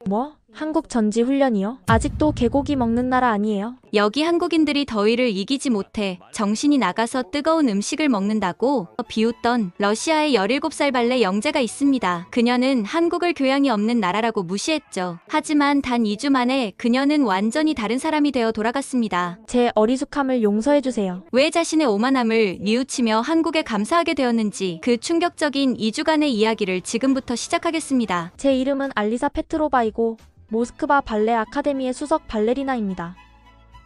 뭐? 한국 전지 훈련이요? 아직도 개고기 먹는 나라 아니에요? 여기 한국인들이 더위를 이기지 못해 정신이 나가서 뜨거운 음식을 먹는다고 비웃던 러시아의 17살 발레 영재가 있습니다. 그녀는 한국을 교양이 없는 나라라고 무시했죠. 하지만 단 2주 만에 그녀는 완전히 다른 사람이 되어 돌아갔습니다. 제 어리숙함을 용서해주세요. 왜 자신의 오만함을 뉘우치며 한국에 감사하게 되었는지 그 충격적인 2주간의 이야기를 지금부터 시작하겠습니다. 제 이름은 알리사 페트로바이고 모스크바 발레 아카데미의 수석 발레리나입니다.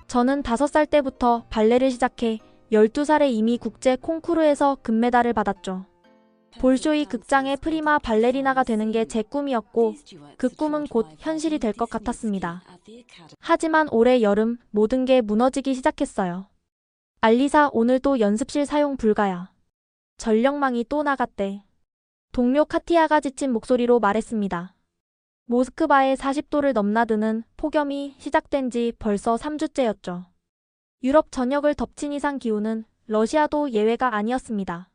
저는 5살 때부터 발레를 시작해 12살에 이미 국제 콩쿠르에서 금메달을 받았죠. 볼쇼이 극장의 프리마 발레리나가 되는 게 제 꿈이었고 그 꿈은 곧 현실이 될 것 같았습니다. 하지만 올해 여름 모든 게 무너지기 시작했어요. 알리사, 오늘도 연습실 사용 불가야. 전력망이 또 나갔대. 동료 카티아가 지친 목소리로 말했습니다. 모스크바에 40도를 넘나드는 폭염이 시작된 지 벌써 3주째였죠. 유럽 전역을 덮친 이상 기온은 러시아도 예외가 아니었습니다.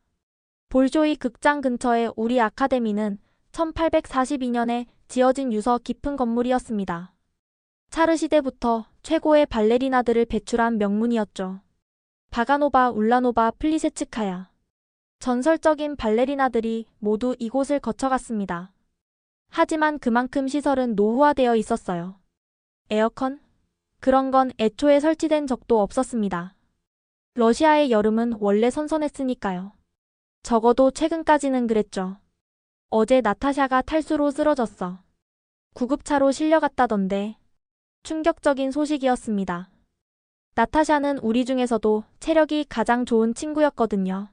볼쇼이 극장 근처의 우리 아카데미는 1842년에 지어진 유서 깊은 건물이었습니다. 차르 시대부터 최고의 발레리나들을 배출한 명문이었죠. 바가노바, 울라노바, 플리세츠카야. 전설적인 발레리나들이 모두 이곳을 거쳐갔습니다. 하지만 그만큼 시설은 노후화되어 있었어요. 에어컨? 그런 건 애초에 설치된 적도 없었습니다. 러시아의 여름은 원래 선선했으니까요. 적어도 최근까지는 그랬죠. 어제 나타샤가 탈수로 쓰러졌어. 구급차로 실려갔다던데. 충격적인 소식이었습니다. 나타샤는 우리 중에서도 체력이 가장 좋은 친구였거든요.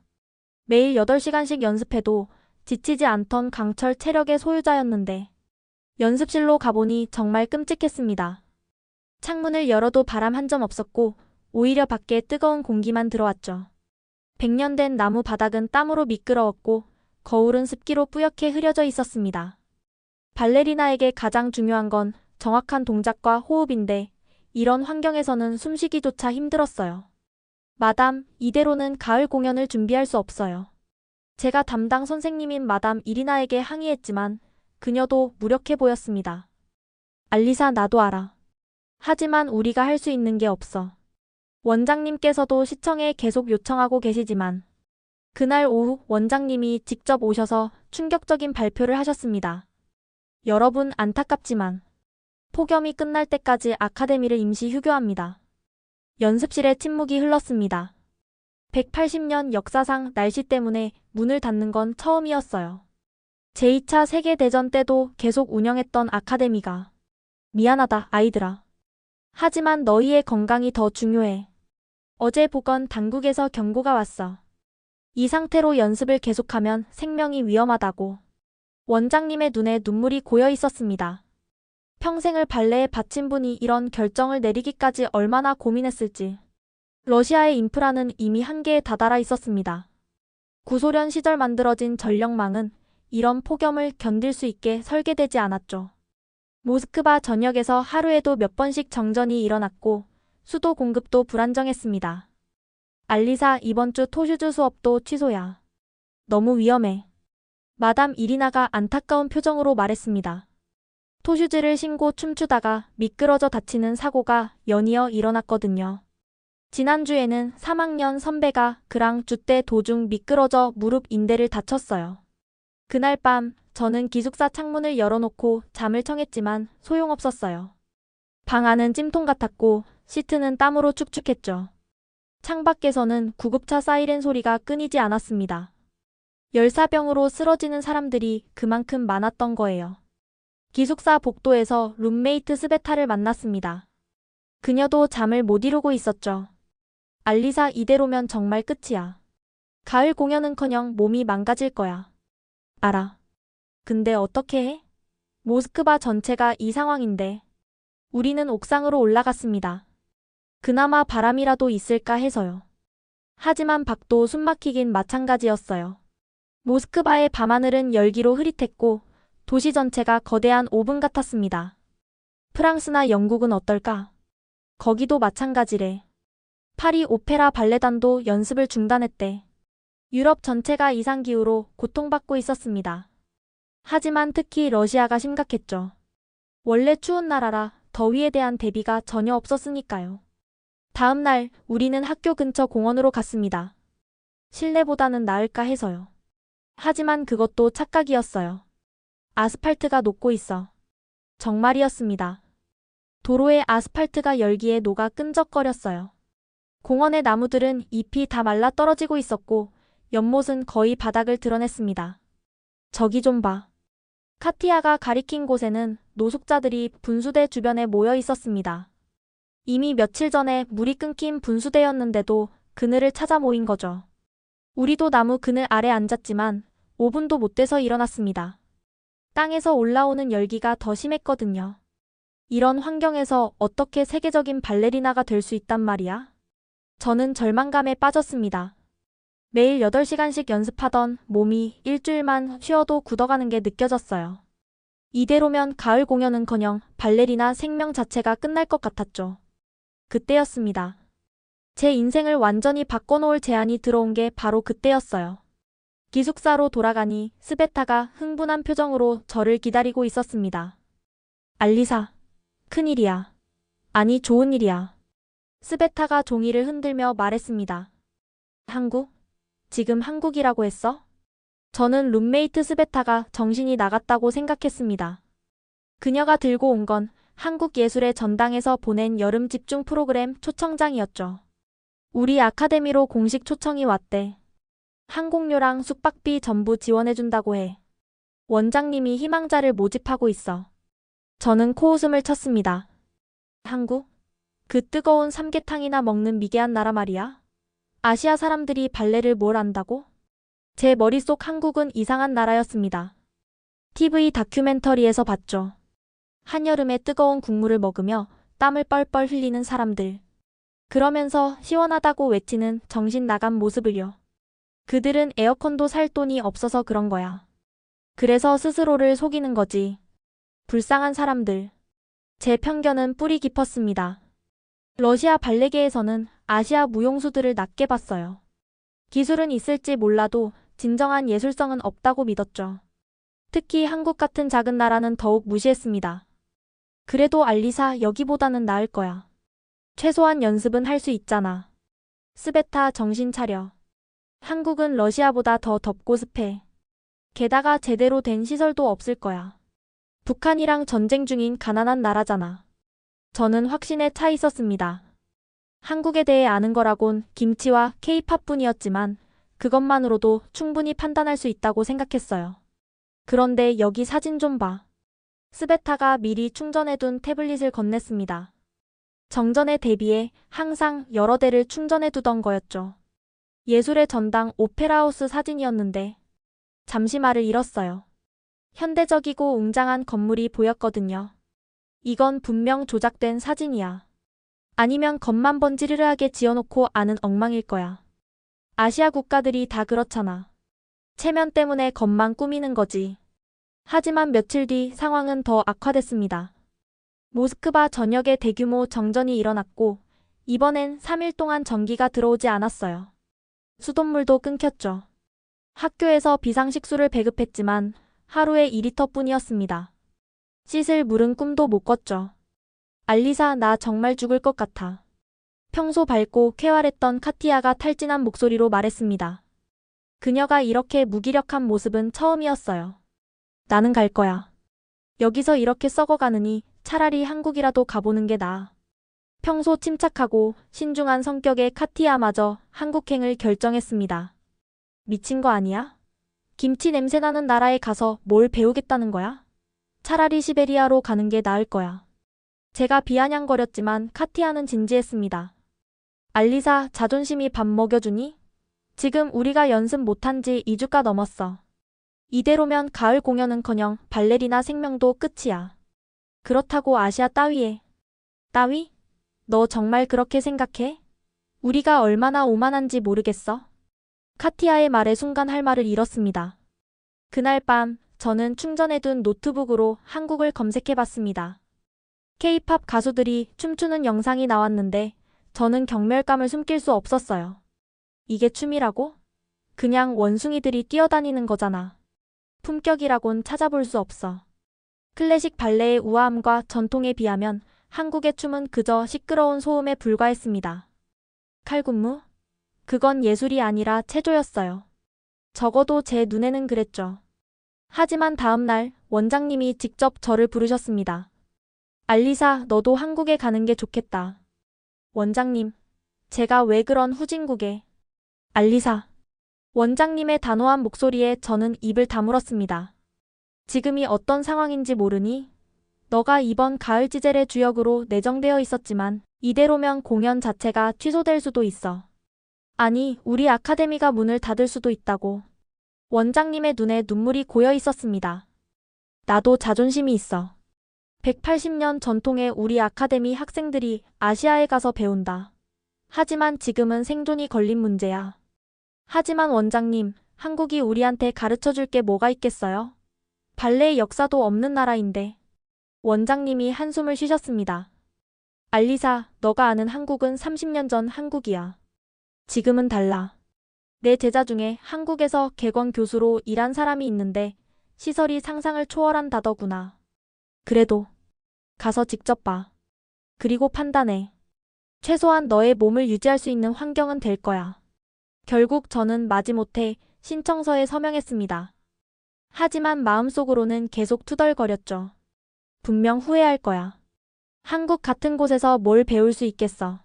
매일 8시간씩 연습해도 지치지 않던 강철 체력의 소유자였는데 연습실로 가보니 정말 끔찍했습니다. 창문을 열어도 바람 한 점 없었고 오히려 밖에 뜨거운 공기만 들어왔죠. 100년 된 나무 바닥은 땀으로 미끄러웠고 거울은 습기로 뿌옇게 흐려져 있었습니다. 발레리나에게 가장 중요한 건 정확한 동작과 호흡인데 이런 환경에서는 숨쉬기조차 힘들었어요. 마담, 이대로는 가을 공연을 준비할 수 없어요. 제가 담당 선생님인 마담 이리나에게 항의했지만 그녀도 무력해 보였습니다. 알리사, 나도 알아. 하지만 우리가 할 수 있는 게 없어. 원장님께서도 시청에 계속 요청하고 계시지만 그날 오후 원장님이 직접 오셔서 충격적인 발표를 하셨습니다. 여러분, 안타깝지만 폭염이 끝날 때까지 아카데미를 임시 휴교합니다. 연습실에 침묵이 흘렀습니다. 180년 역사상 날씨 때문에 문을 닫는 건 처음이었어요. 제2차 세계대전 때도 계속 운영했던 아카데미가. 미안하다, 아이들아. 하지만 너희의 건강이 더 중요해. 어제 보건 당국에서 경고가 왔어. 이 상태로 연습을 계속하면 생명이 위험하다고. 원장님의 눈에 눈물이 고여 있었습니다. 평생을 발레에 바친 분이 이런 결정을 내리기까지 얼마나 고민했을지. 러시아의 인프라는 이미 한계에 다다라 있었습니다. 구소련 시절 만들어진 전력망은 이런 폭염을 견딜 수 있게 설계되지 않았죠. 모스크바 전역에서 하루에도 몇 번씩 정전이 일어났고 수도 공급도 불안정했습니다. 알리사, 이번 주 토슈즈 수업도 취소야. 너무 위험해. 마담 이리나가 안타까운 표정으로 말했습니다. 토슈즈를 신고 춤추다가 미끄러져 다치는 사고가 연이어 일어났거든요. 지난주에는 3학년 선배가 그랑 주 때 도중 미끄러져 무릎 인대를 다쳤어요. 그날 밤 저는 기숙사 창문을 열어놓고 잠을 청했지만 소용없었어요. 방 안은 찜통 같았고 시트는 땀으로 축축했죠. 창밖에서는 구급차 사이렌 소리가 끊이지 않았습니다. 열사병으로 쓰러지는 사람들이 그만큼 많았던 거예요. 기숙사 복도에서 룸메이트 스베타를 만났습니다. 그녀도 잠을 못 이루고 있었죠. 알리사, 이대로면 정말 끝이야. 가을 공연은커녕 몸이 망가질 거야. 알아. 근데 어떻게 해? 모스크바 전체가 이 상황인데. 우리는 옥상으로 올라갔습니다. 그나마 바람이라도 있을까 해서요. 하지만 밖도 숨막히긴 마찬가지였어요. 모스크바의 밤하늘은 열기로 흐릿했고 도시 전체가 거대한 오븐 같았습니다. 프랑스나 영국은 어떨까? 거기도 마찬가지래. 파리 오페라 발레단도 연습을 중단했대. 유럽 전체가 이상기후로 고통받고 있었습니다. 하지만 특히 러시아가 심각했죠. 원래 추운 나라라 더위에 대한 대비가 전혀 없었으니까요. 다음 날 우리는 학교 근처 공원으로 갔습니다. 실내보다는 나을까 해서요. 하지만 그것도 착각이었어요. 아스팔트가 녹고 있어. 정말이었습니다. 도로에 아스팔트가 열기에 녹아 끈적거렸어요. 공원의 나무들은 잎이 다 말라 떨어지고 있었고 연못은 거의 바닥을 드러냈습니다. 저기 좀 봐. 카티아가 가리킨 곳에는 노숙자들이 분수대 주변에 모여 있었습니다. 이미 며칠 전에 물이 끊긴 분수대였는데도 그늘을 찾아 모인 거죠. 우리도 나무 그늘 아래 앉았지만 5분도 못 돼서 일어났습니다. 땅에서 올라오는 열기가 더 심했거든요. 이런 환경에서 어떻게 세계적인 발레리나가 될 수 있단 말이야? 저는 절망감에 빠졌습니다. 매일 8시간씩 연습하던 몸이 일주일만 쉬어도 굳어가는 게 느껴졌어요. 이대로면 가을 공연은커녕 발레리나 생명 자체가 끝날 것 같았죠. 그때였습니다. 제 인생을 완전히 바꿔놓을 제안이 들어온 게 바로 그때였어요. 기숙사로 돌아가니 스베타가 흥분한 표정으로 저를 기다리고 있었습니다. 알리사, 큰일이야. 아니, 좋은 일이야. 스베타가 종이를 흔들며 말했습니다. 한국? 지금 한국이라고 했어? 저는 룸메이트 스베타가 정신이 나갔다고 생각했습니다. 그녀가 들고 온 건 한국예술의 전당에서 보낸 여름 집중 프로그램 초청장이었죠. 우리 아카데미로 공식 초청이 왔대. 항공료랑 숙박비 전부 지원해준다고 해. 원장님이 희망자를 모집하고 있어. 저는 코웃음을 쳤습니다. 한국? 그 뜨거운 삼계탕이나 먹는 미개한 나라 말이야? 아시아 사람들이 발레를 뭘 안다고? 제 머릿속 한국은 이상한 나라였습니다. TV 다큐멘터리에서 봤죠. 한여름에 뜨거운 국물을 먹으며 땀을 뻘뻘 흘리는 사람들. 그러면서 시원하다고 외치는 정신 나간 모습을요. 그들은 에어컨도 살 돈이 없어서 그런 거야. 그래서 스스로를 속이는 거지. 불쌍한 사람들. 제 편견은 뿌리 깊었습니다. 러시아 발레계에서는 아시아 무용수들을 낮게 봤어요. 기술은 있을지 몰라도 진정한 예술성은 없다고 믿었죠. 특히 한국 같은 작은 나라는 더욱 무시했습니다. 그래도 알리사, 여기보다는 나을 거야. 최소한 연습은 할 수 있잖아. 스베타, 정신 차려. 한국은 러시아보다 더 덥고 습해. 게다가 제대로 된 시설도 없을 거야. 북한이랑 전쟁 중인 가난한 나라잖아. 저는 확신에 차 있었습니다. 한국에 대해 아는 거라곤 김치와 케이팝뿐이었지만 그것만으로도 충분히 판단할 수 있다고 생각했어요. 그런데 여기 사진 좀 봐. 스베타가 미리 충전해둔 태블릿을 건넸습니다. 정전에 대비해 항상 여러 대를 충전해두던 거였죠. 예술의 전당 오페라하우스 사진이었는데 잠시 말을 잃었어요. 현대적이고 웅장한 건물이 보였거든요. 이건 분명 조작된 사진이야. 아니면 겉만 번지르르하게 지어놓고 아는 엉망일 거야. 아시아 국가들이 다 그렇잖아. 체면 때문에 겉만 꾸미는 거지. 하지만 며칠 뒤 상황은 더 악화됐습니다. 모스크바 전역에 대규모 정전이 일어났고 이번엔 3일 동안 전기가 들어오지 않았어요. 수돗물도 끊겼죠. 학교에서 비상식수를 배급했지만 하루에 2리터뿐이었습니다. 씻을 물은 꿈도 못 꿨죠. 알리사, 나 정말 죽을 것 같아. 평소 밝고 쾌활했던 카티아가 탈진한 목소리로 말했습니다. 그녀가 이렇게 무기력한 모습은 처음이었어요. 나는 갈 거야. 여기서 이렇게 썩어가느니 차라리 한국이라도 가보는 게 나아. 평소 침착하고 신중한 성격의 카티아마저 한국행을 결정했습니다. 미친 거 아니야? 김치 냄새 나는 나라에 가서 뭘 배우겠다는 거야? 차라리 시베리아로 가는 게 나을 거야. 제가 비아냥거렸지만 카티아는 진지했습니다. 알리사, 자존심이 밥 먹여주니? 지금 우리가 연습 못한 지 2주가 넘었어. 이대로면 가을 공연은커녕 발레리나 생명도 끝이야. 그렇다고 아시아 따위에. 따위? 너 정말 그렇게 생각해? 우리가 얼마나 오만한지 모르겠어? 카티아의 말에 순간 할 말을 잃었습니다. 그날 밤 저는 충전해둔 노트북으로 한국을 검색해봤습니다. K-팝 가수들이 춤추는 영상이 나왔는데 저는 경멸감을 숨길 수 없었어요. 이게 춤이라고? 그냥 원숭이들이 뛰어다니는 거잖아. 품격이라곤 찾아볼 수 없어. 클래식 발레의 우아함과 전통에 비하면 한국의 춤은 그저 시끄러운 소음에 불과했습니다. 칼군무? 그건 예술이 아니라 체조였어요. 적어도 제 눈에는 그랬죠. 하지만 다음 날 원장님이 직접 저를 부르셨습니다. 알리사, 너도 한국에 가는 게 좋겠다. 원장님, 제가 왜 그런 후진국에. 알리사. 원장님의 단호한 목소리에 저는 입을 다물었습니다. 지금이 어떤 상황인지 모르니? 너가 이번 가을 지젤의 주역으로 내정되어 있었지만 이대로면 공연 자체가 취소될 수도 있어. 아니, 우리 아카데미가 문을 닫을 수도 있다고. 원장님의 눈에 눈물이 고여 있었습니다. 나도 자존심이 있어. 180년 전통의 우리 아카데미 학생들이 아시아에 가서 배운다. 하지만 지금은 생존이 걸린 문제야. 하지만 원장님, 한국이 우리한테 가르쳐 줄 게 뭐가 있겠어요? 발레의 역사도 없는 나라인데. 원장님이 한숨을 쉬셨습니다. 알리사, 너가 아는 한국은 30년 전 한국이야. 지금은 달라. 내 제자 중에 한국에서 객원 교수로 일한 사람이 있는데 시설이 상상을 초월한다더구나. 그래도 가서 직접 봐. 그리고 판단해. 최소한 너의 몸을 유지할 수 있는 환경은 될 거야. 결국 저는 마지못해 신청서에 서명했습니다. 하지만 마음속으로는 계속 투덜거렸죠. 분명 후회할 거야. 한국 같은 곳에서 뭘 배울 수 있겠어.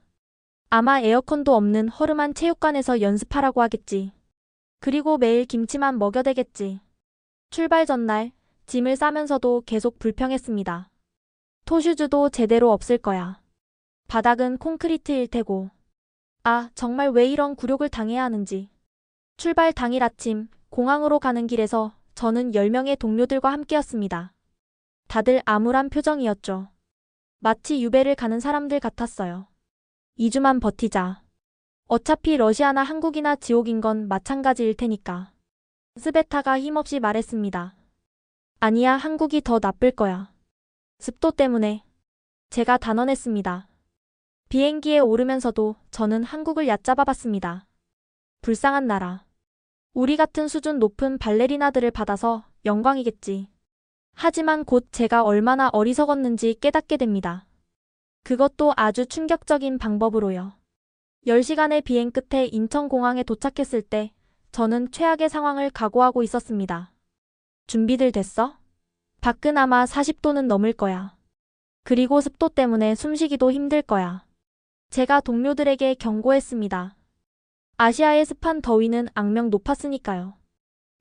아마 에어컨도 없는 허름한 체육관에서 연습하라고 하겠지. 그리고 매일 김치만 먹여대겠지. 출발 전날 짐을 싸면서도 계속 불평했습니다. 토슈즈도 제대로 없을 거야. 바닥은 콘크리트일 테고. 아, 정말 왜 이런 굴욕을 당해야 하는지. 출발 당일 아침 공항으로 가는 길에서 저는 10명의 동료들과 함께였습니다. 다들 암울한 표정이었죠. 마치 유배를 가는 사람들 같았어요. 2주만 버티자. 어차피 러시아나 한국이나 지옥인 건 마찬가지일 테니까. 스베타가 힘없이 말했습니다. 아니야, 한국이 더 나쁠 거야. 습도 때문에. 제가 단언했습니다. 비행기에 오르면서도 저는 한국을 얕잡아 봤습니다. 불쌍한 나라. 우리 같은 수준 높은 발레리나들을 받아서 영광이겠지. 하지만 곧 제가 얼마나 어리석었는지 깨닫게 됩니다. 그것도 아주 충격적인 방법으로요. 10시간의 비행 끝에 인천공항에 도착했을 때 저는 최악의 상황을 각오하고 있었습니다. 준비들 됐어? 밖은 아마 40도는 넘을 거야. 그리고 습도 때문에 숨쉬기도 힘들 거야. 제가 동료들에게 경고했습니다. 아시아의 습한 더위는 악명 높았으니까요.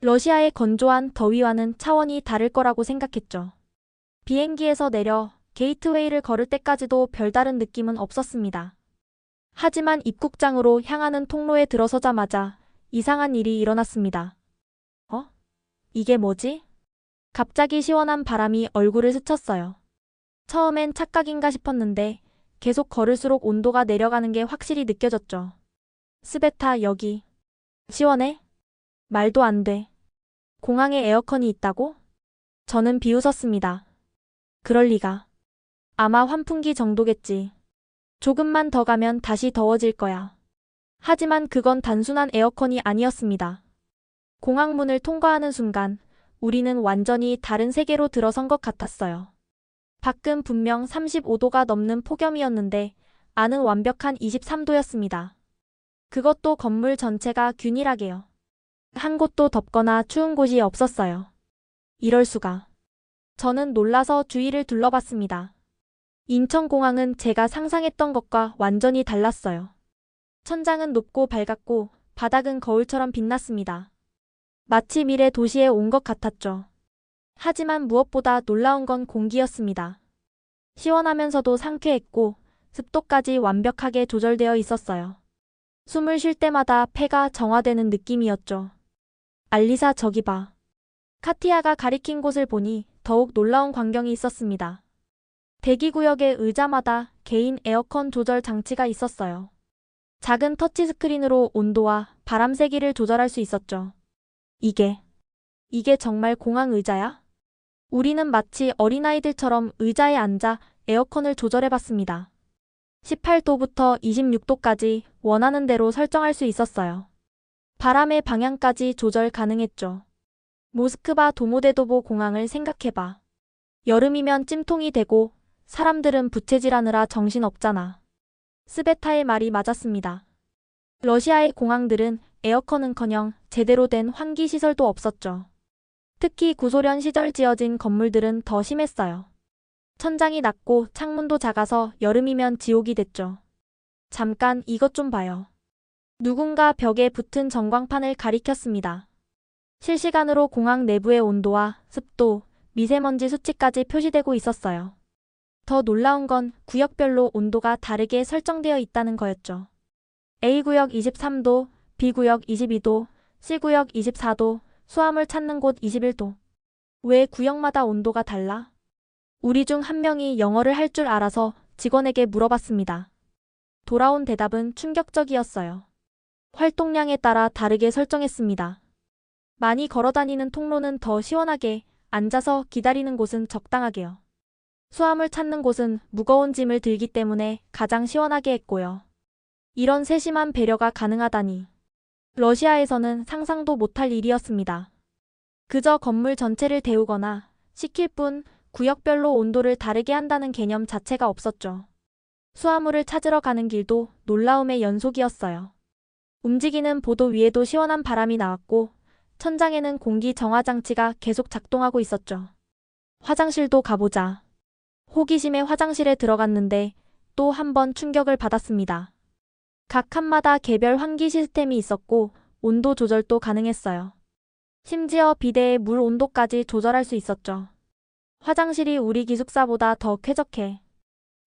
러시아의 건조한 더위와는 차원이 다를 거라고 생각했죠. 비행기에서 내려 게이트웨이를 걸을 때까지도 별다른 느낌은 없었습니다. 하지만 입국장으로 향하는 통로에 들어서자마자 이상한 일이 일어났습니다. 이게 뭐지? 갑자기 시원한 바람이 얼굴을 스쳤어요. 처음엔 착각인가 싶었는데 계속 걸을수록 온도가 내려가는 게 확실히 느껴졌죠. 스베타, 여기 시원해? 말도 안 돼. 공항에 에어컨이 있다고? 저는 비웃었습니다. 그럴 리가. 아마 환풍기 정도겠지. 조금만 더 가면 다시 더워질 거야. 하지만 그건 단순한 에어컨이 아니었습니다. 공항문을 통과하는 순간 우리는 완전히 다른 세계로 들어선 것 같았어요. 밖은 분명 35도가 넘는 폭염이었는데 안은 완벽한 23도였습니다. 그것도 건물 전체가 균일하게요. 한 곳도 덥거나 추운 곳이 없었어요. 이럴 수가. 저는 놀라서 주위를 둘러봤습니다. 인천공항은 제가 상상했던 것과 완전히 달랐어요. 천장은 높고 밝았고 바닥은 거울처럼 빛났습니다. 마치 미래 도시에 온 것 같았죠. 하지만 무엇보다 놀라운 건 공기였습니다. 시원하면서도 상쾌했고 습도까지 완벽하게 조절되어 있었어요. 숨을 쉴 때마다 폐가 정화되는 느낌이었죠. 알리사, 저기 봐. 카티아가 가리킨 곳을 보니 더욱 놀라운 광경이 있었습니다. 대기구역의 의자마다 개인 에어컨 조절 장치가 있었어요. 작은 터치스크린으로 온도와 바람 세기를 조절할 수 있었죠. 이게 정말 공항 의자야? 우리는 마치 어린아이들처럼 의자에 앉아 에어컨을 조절해봤습니다. 18도부터 26도까지 원하는 대로 설정할 수 있었어요. 바람의 방향까지 조절 가능했죠. 모스크바 도모데도보 공항을 생각해봐. 여름이면 찜통이 되고 사람들은 부채질하느라 정신없잖아. 스베타의 말이 맞았습니다. 러시아의 공항들은 에어컨은커녕 제대로 된 환기시설도 없었죠. 특히 구소련 시절 지어진 건물들은 더 심했어요. 천장이 낮고 창문도 작아서 여름이면 지옥이 됐죠. 잠깐 이것 좀 봐요. 누군가 벽에 붙은 전광판을 가리켰습니다. 실시간으로 공항 내부의 온도와 습도, 미세먼지 수치까지 표시되고 있었어요. 더 놀라운 건 구역별로 온도가 다르게 설정되어 있다는 거였죠. A구역 23도, B구역 22도, C구역 24도, 수화물 찾는 곳 21도. 왜 구역마다 온도가 달라? 우리 중 한 명이 영어를 할 줄 알아서 직원에게 물어봤습니다. 돌아온 대답은 충격적이었어요. 활동량에 따라 다르게 설정했습니다. 많이 걸어다니는 통로는 더 시원하게, 앉아서 기다리는 곳은 적당하게요. 수화물 찾는 곳은 무거운 짐을 들기 때문에 가장 시원하게 했고요. 이런 세심한 배려가 가능하다니. 러시아에서는 상상도 못할 일이었습니다. 그저 건물 전체를 데우거나 식힐 뿐 구역별로 온도를 다르게 한다는 개념 자체가 없었죠. 수화물을 찾으러 가는 길도 놀라움의 연속이었어요. 움직이는 보도 위에도 시원한 바람이 나왔고 천장에는 공기 정화 장치가 계속 작동하고 있었죠. 화장실도 가보자. 호기심에 화장실에 들어갔는데 또 한 번 충격을 받았습니다. 각 칸마다 개별 환기 시스템이 있었고 온도 조절도 가능했어요. 심지어 비데의 물 온도까지 조절할 수 있었죠. 화장실이 우리 기숙사보다 더 쾌적해.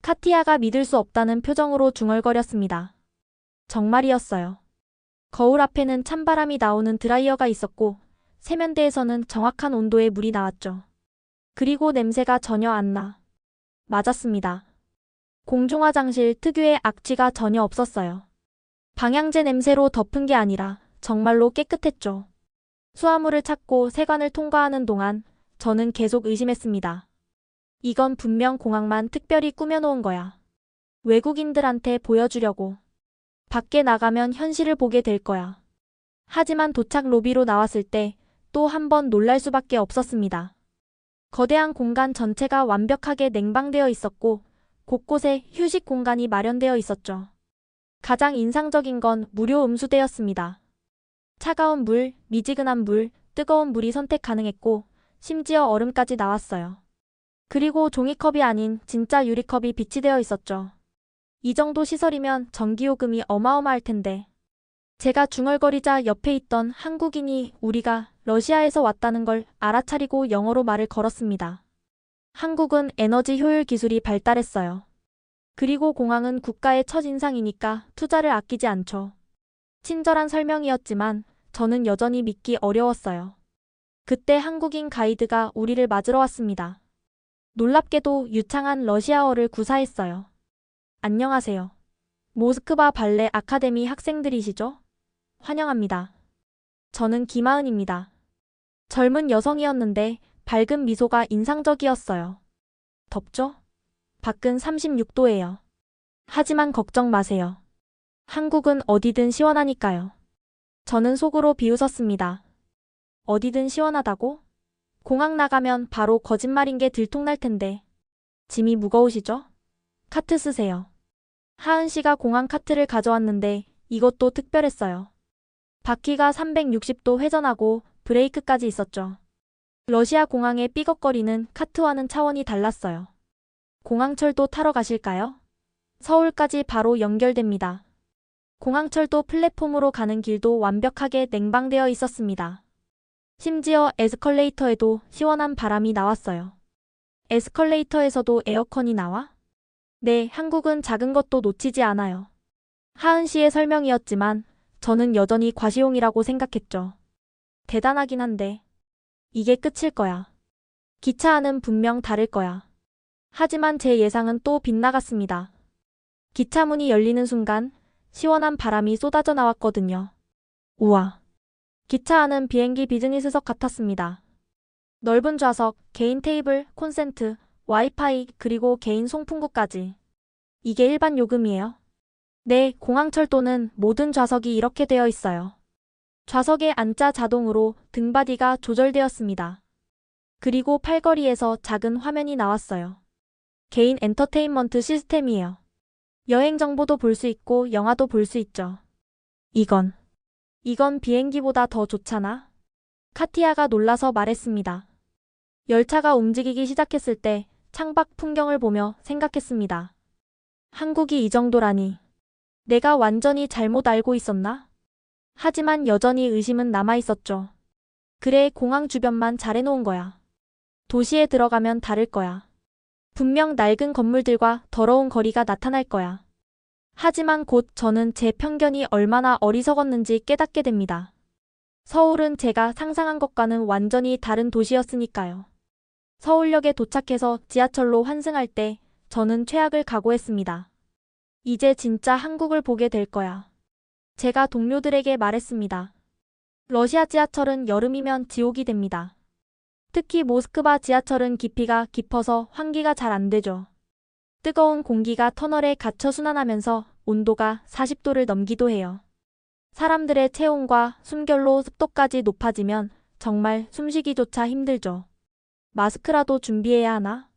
카티아가 믿을 수 없다는 표정으로 중얼거렸습니다. 정말이었어요. 거울 앞에는 찬바람이 나오는 드라이어가 있었고 세면대에서는 정확한 온도의 물이 나왔죠. 그리고 냄새가 전혀 안 나. 맞았습니다. 공중화장실 특유의 악취가 전혀 없었어요. 방향제 냄새로 덮은 게 아니라 정말로 깨끗했죠. 수화물을 찾고 세관을 통과하는 동안 저는 계속 의심했습니다. 이건 분명 공항만 특별히 꾸며놓은 거야. 외국인들한테 보여주려고. 밖에 나가면 현실을 보게 될 거야. 하지만 도착 로비로 나왔을 때 또 한 번 놀랄 수밖에 없었습니다. 거대한 공간 전체가 완벽하게 냉방되어 있었고 곳곳에 휴식 공간이 마련되어 있었죠. 가장 인상적인 건 무료 음수대였습니다. 차가운 물, 미지근한 물, 뜨거운 물이 선택 가능했고 심지어 얼음까지 나왔어요. 그리고 종이컵이 아닌 진짜 유리컵이 비치되어 있었죠. 이 정도 시설이면 전기요금이 어마어마할 텐데. 제가 중얼거리자 옆에 있던 한국인이 우리가 러시아에서 왔다는 걸 알아차리고 영어로 말을 걸었습니다. 한국은 에너지 효율 기술이 발달했어요. 그리고 공항은 국가의 첫인상이니까 투자를 아끼지 않죠. 친절한 설명이었지만 저는 여전히 믿기 어려웠어요. 그때 한국인 가이드가 우리를 맞으러 왔습니다. 놀랍게도 유창한 러시아어를 구사했어요. 안녕하세요. 모스크바 발레 아카데미 학생들이시죠? 환영합니다. 저는 김하은입니다. 젊은 여성이었는데 밝은 미소가 인상적이었어요. 덥죠? 밖은 36도예요. 하지만 걱정 마세요. 한국은 어디든 시원하니까요. 저는 속으로 비웃었습니다. 어디든 시원하다고? 공항 나가면 바로 거짓말인 게 들통날 텐데. 짐이 무거우시죠? 카트 쓰세요. 하은 씨가 공항 카트를 가져왔는데 이것도 특별했어요. 바퀴가 360도 회전하고 브레이크까지 있었죠. 러시아 공항의 삐걱거리는 카트와는 차원이 달랐어요. 공항철도 타러 가실까요? 서울까지 바로 연결됩니다. 공항철도 플랫폼으로 가는 길도 완벽하게 냉방되어 있었습니다. 심지어 에스컬레이터에도 시원한 바람이 나왔어요. 에스컬레이터에서도 에어컨이 나와? 네, 한국은 작은 것도 놓치지 않아요. 하은 씨의 설명이었지만 저는 여전히 과시용이라고 생각했죠. 대단하긴 한데 이게 끝일 거야. 기차 안은 분명 다를 거야. 하지만 제 예상은 또 빗나갔습니다. 기차 문이 열리는 순간 시원한 바람이 쏟아져 나왔거든요. 우와. 기차 안은 비행기 비즈니스석 같았습니다. 넓은 좌석, 개인 테이블, 콘센트, 와이파이, 그리고 개인 송풍구까지. 이게 일반 요금이에요? 네, 공항철도는 모든 좌석이 이렇게 되어 있어요. 좌석에 앉자 자동으로 등받이가 조절되었습니다. 그리고 팔걸이에서 작은 화면이 나왔어요. 개인 엔터테인먼트 시스템이에요. 여행 정보도 볼 수 있고 영화도 볼 수 있죠. 이건 비행기보다 더 좋잖아? 카티아가 놀라서 말했습니다. 열차가 움직이기 시작했을 때 창밖 풍경을 보며 생각했습니다. 한국이 이 정도라니. 내가 완전히 잘못 알고 있었나? 하지만 여전히 의심은 남아 있었죠. 그래, 공항 주변만 잘해놓은 거야. 도시에 들어가면 다를 거야. 분명 낡은 건물들과 더러운 거리가 나타날 거야. 하지만 곧 저는 제 편견이 얼마나 어리석었는지 깨닫게 됩니다. 서울은 제가 상상한 것과는 완전히 다른 도시였으니까요. 서울역에 도착해서 지하철로 환승할 때 저는 최악을 각오했습니다. 이제 진짜 한국을 보게 될 거야. 제가 동료들에게 말했습니다. 러시아 지하철은 여름이면 지옥이 됩니다. 특히 모스크바 지하철은 깊이가 깊어서 환기가 잘 안 되죠. 뜨거운 공기가 터널에 갇혀 순환하면서 온도가 40도를 넘기도 해요. 사람들의 체온과 숨결로 습도까지 높아지면 정말 숨쉬기조차 힘들죠. 마스크라도 준비해야 하나?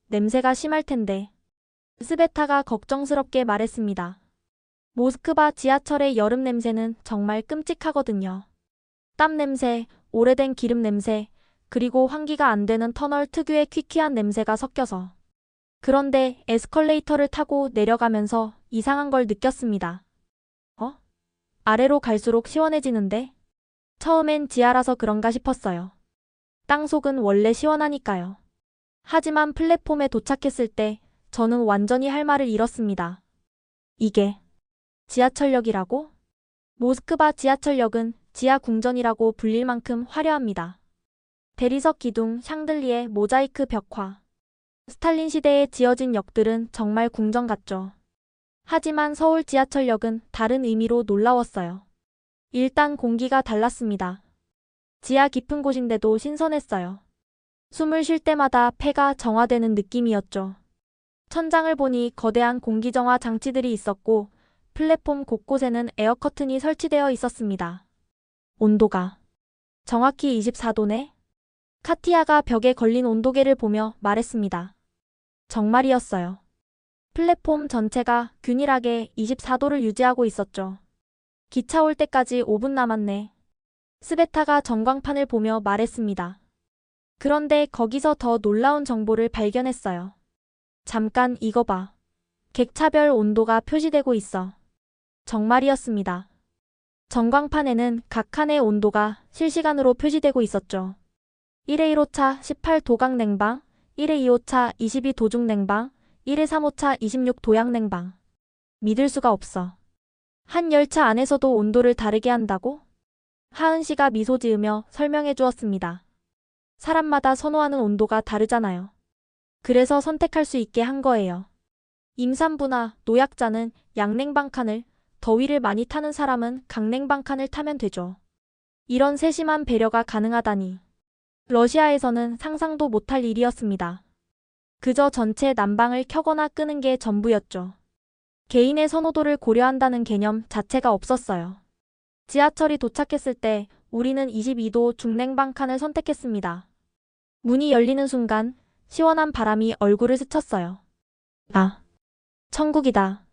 냄새가 심할 텐데. 스베타가 걱정스럽게 말했습니다. 모스크바 지하철의 여름 냄새는 정말 끔찍하거든요. 땀 냄새, 오래된 기름 냄새, 그리고 환기가 안 되는 터널 특유의 퀴퀴한 냄새가 섞여서. 그런데 에스컬레이터를 타고 내려가면서 이상한 걸 느꼈습니다. 아래로 갈수록 시원해지는데? 처음엔 지하라서 그런가 싶었어요. 땅속은 원래 시원하니까요. 하지만 플랫폼에 도착했을 때 저는 완전히 할 말을 잃었습니다. 이게 지하철역이라고? 모스크바 지하철역은 지하 궁전이라고 불릴 만큼 화려합니다. 대리석 기둥, 샹들리에, 모자이크 벽화. 스탈린 시대에 지어진 역들은 정말 궁전 같죠. 하지만 서울 지하철역은 다른 의미로 놀라웠어요. 일단 공기가 달랐습니다. 지하 깊은 곳인데도 신선했어요. 숨을 쉴 때마다 폐가 정화되는 느낌이었죠. 천장을 보니 거대한 공기정화 장치들이 있었고 플랫폼 곳곳에는 에어커튼이 설치되어 있었습니다. 온도가 정확히 24도네? 카티아가 벽에 걸린 온도계를 보며 말했습니다. 정말이었어요. 플랫폼 전체가 균일하게 24도를 유지하고 있었죠. 기차 올 때까지 5분 남았네. 스베타가 전광판을 보며 말했습니다. 그런데 거기서 더 놀라운 정보를 발견했어요. 잠깐 이거 봐. 객차별 온도가 표시되고 있어. 정말이었습니다. 전광판에는 각 칸의 온도가 실시간으로 표시되고 있었죠. 1회 1호차 18도각 냉방, 1회 2호차 22도중 냉방, 1회 3호차 26도양 냉방. 믿을 수가 없어. 한 열차 안에서도 온도를 다르게 한다고? 하은 씨가 미소 지으며 설명해 주었습니다. 사람마다 선호하는 온도가 다르잖아요. 그래서 선택할 수 있게 한 거예요. 임산부나 노약자는 양냉방 칸을, 더위를 많이 타는 사람은 강냉방 칸을 타면 되죠. 이런 세심한 배려가 가능하다니. 러시아에서는 상상도 못할 일이었습니다. 그저 전체 난방을 켜거나 끄는 게 전부였죠. 개인의 선호도를 고려한다는 개념 자체가 없었어요. 지하철이 도착했을 때 우리는 22도 중냉방 칸을 선택했습니다. 문이 열리는 순간 시원한 바람이 얼굴을 스쳤어요. 아, 천국이다.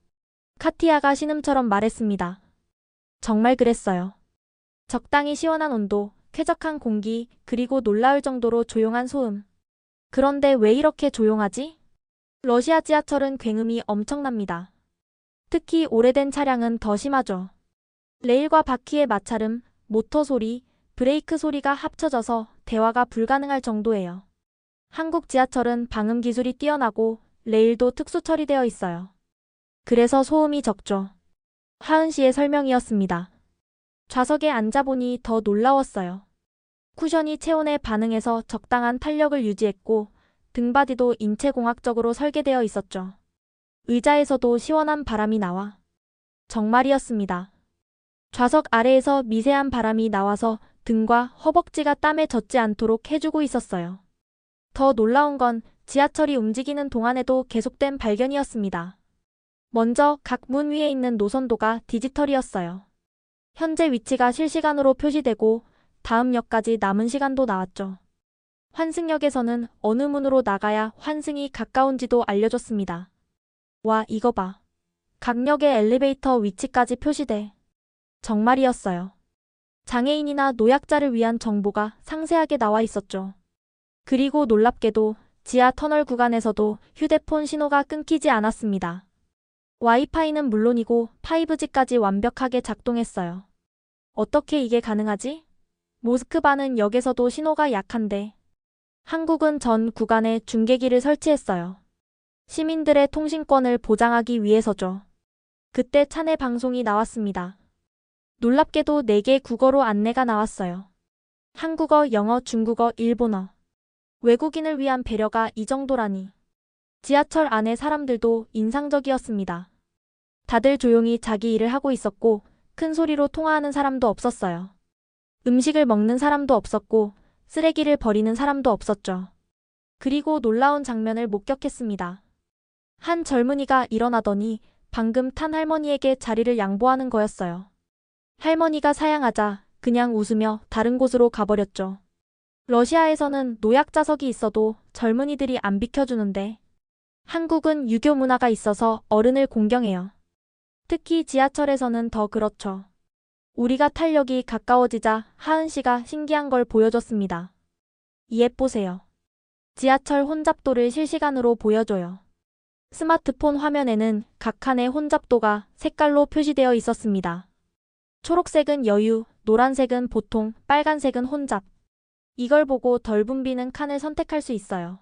카티아가 신음처럼 말했습니다. 정말 그랬어요. 적당히 시원한 온도, 쾌적한 공기, 그리고 놀라울 정도로 조용한 소음. 그런데 왜 이렇게 조용하지? 러시아 지하철은 굉음이 엄청납니다. 특히 오래된 차량은 더 심하죠. 레일과 바퀴의 마찰음, 모터 소리, 브레이크 소리가 합쳐져서 대화가 불가능할 정도예요. 한국 지하철은 방음 기술이 뛰어나고 레일도 특수 처리되어 있어요. 그래서 소음이 적죠. 하은 씨의 설명이었습니다. 좌석에 앉아보니 더 놀라웠어요. 쿠션이 체온에 반응해서 적당한 탄력을 유지했고 등받이도 인체공학적으로 설계되어 있었죠. 의자에서도 시원한 바람이 나와. 정말이었습니다. 좌석 아래에서 미세한 바람이 나와서 등과 허벅지가 땀에 젖지 않도록 해주고 있었어요. 더 놀라운 건 지하철이 움직이는 동안에도 계속된 발견이었습니다. 먼저 각 문 위에 있는 노선도가 디지털이었어요. 현재 위치가 실시간으로 표시되고 다음 역까지 남은 시간도 나왔죠. 환승역에서는 어느 문으로 나가야 환승이 가까운지도 알려줬습니다. 와, 이거 봐. 각 역의 엘리베이터 위치까지 표시돼. 정말이었어요. 장애인이나 노약자를 위한 정보가 상세하게 나와 있었죠. 그리고 놀랍게도 지하 터널 구간에서도 휴대폰 신호가 끊기지 않았습니다. 와이파이는 물론이고 5G까지 완벽하게 작동했어요. 어떻게 이게 가능하지? 모스크바는 역에서도 신호가 약한데 한국은 전 구간에 중계기를 설치했어요. 시민들의 통신권을 보장하기 위해서죠. 그때 차내 방송이 나왔습니다. 놀랍게도 4개 국어로 안내가 나왔어요. 한국어, 영어, 중국어, 일본어. 외국인을 위한 배려가 이 정도라니. 지하철 안의 사람들도 인상적이었습니다. 다들 조용히 자기 일을 하고 있었고 큰 소리로 통화하는 사람도 없었어요. 음식을 먹는 사람도 없었고 쓰레기를 버리는 사람도 없었죠. 그리고 놀라운 장면을 목격했습니다. 한 젊은이가 일어나더니 방금 탄 할머니에게 자리를 양보하는 거였어요. 할머니가 사양하자 그냥 웃으며 다른 곳으로 가버렸죠. 러시아에서는 노약자석이 있어도 젊은이들이 안 비켜주는데 한국은 유교 문화가 있어서 어른을 공경해요. 특히 지하철에서는 더 그렇죠. 우리가 탄력이 가까워지자 하은 씨가 신기한 걸 보여줬습니다. 이 앱 보세요. 지하철 혼잡도를 실시간으로 보여줘요. 스마트폰 화면에는 각 칸의 혼잡도가 색깔로 표시되어 있었습니다. 초록색은 여유, 노란색은 보통, 빨간색은 혼잡. 이걸 보고 덜 붐비는 칸을 선택할 수 있어요.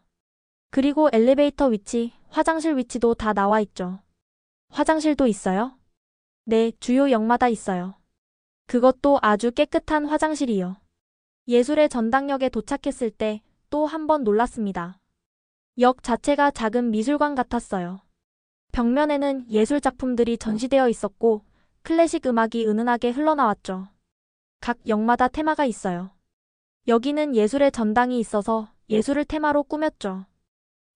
그리고 엘리베이터 위치, 화장실 위치도 다 나와 있죠. 화장실도 있어요? 네, 주요 역마다 있어요. 그것도 아주 깨끗한 화장실이요. 예술의 전당역에 도착했을 때 또 한 번 놀랐습니다. 역 자체가 작은 미술관 같았어요. 벽면에는 예술 작품들이 전시되어 있었고 클래식 음악이 은은하게 흘러나왔죠. 각 역마다 테마가 있어요. 여기는 예술의 전당이 있어서 예술을 테마로 꾸몄죠.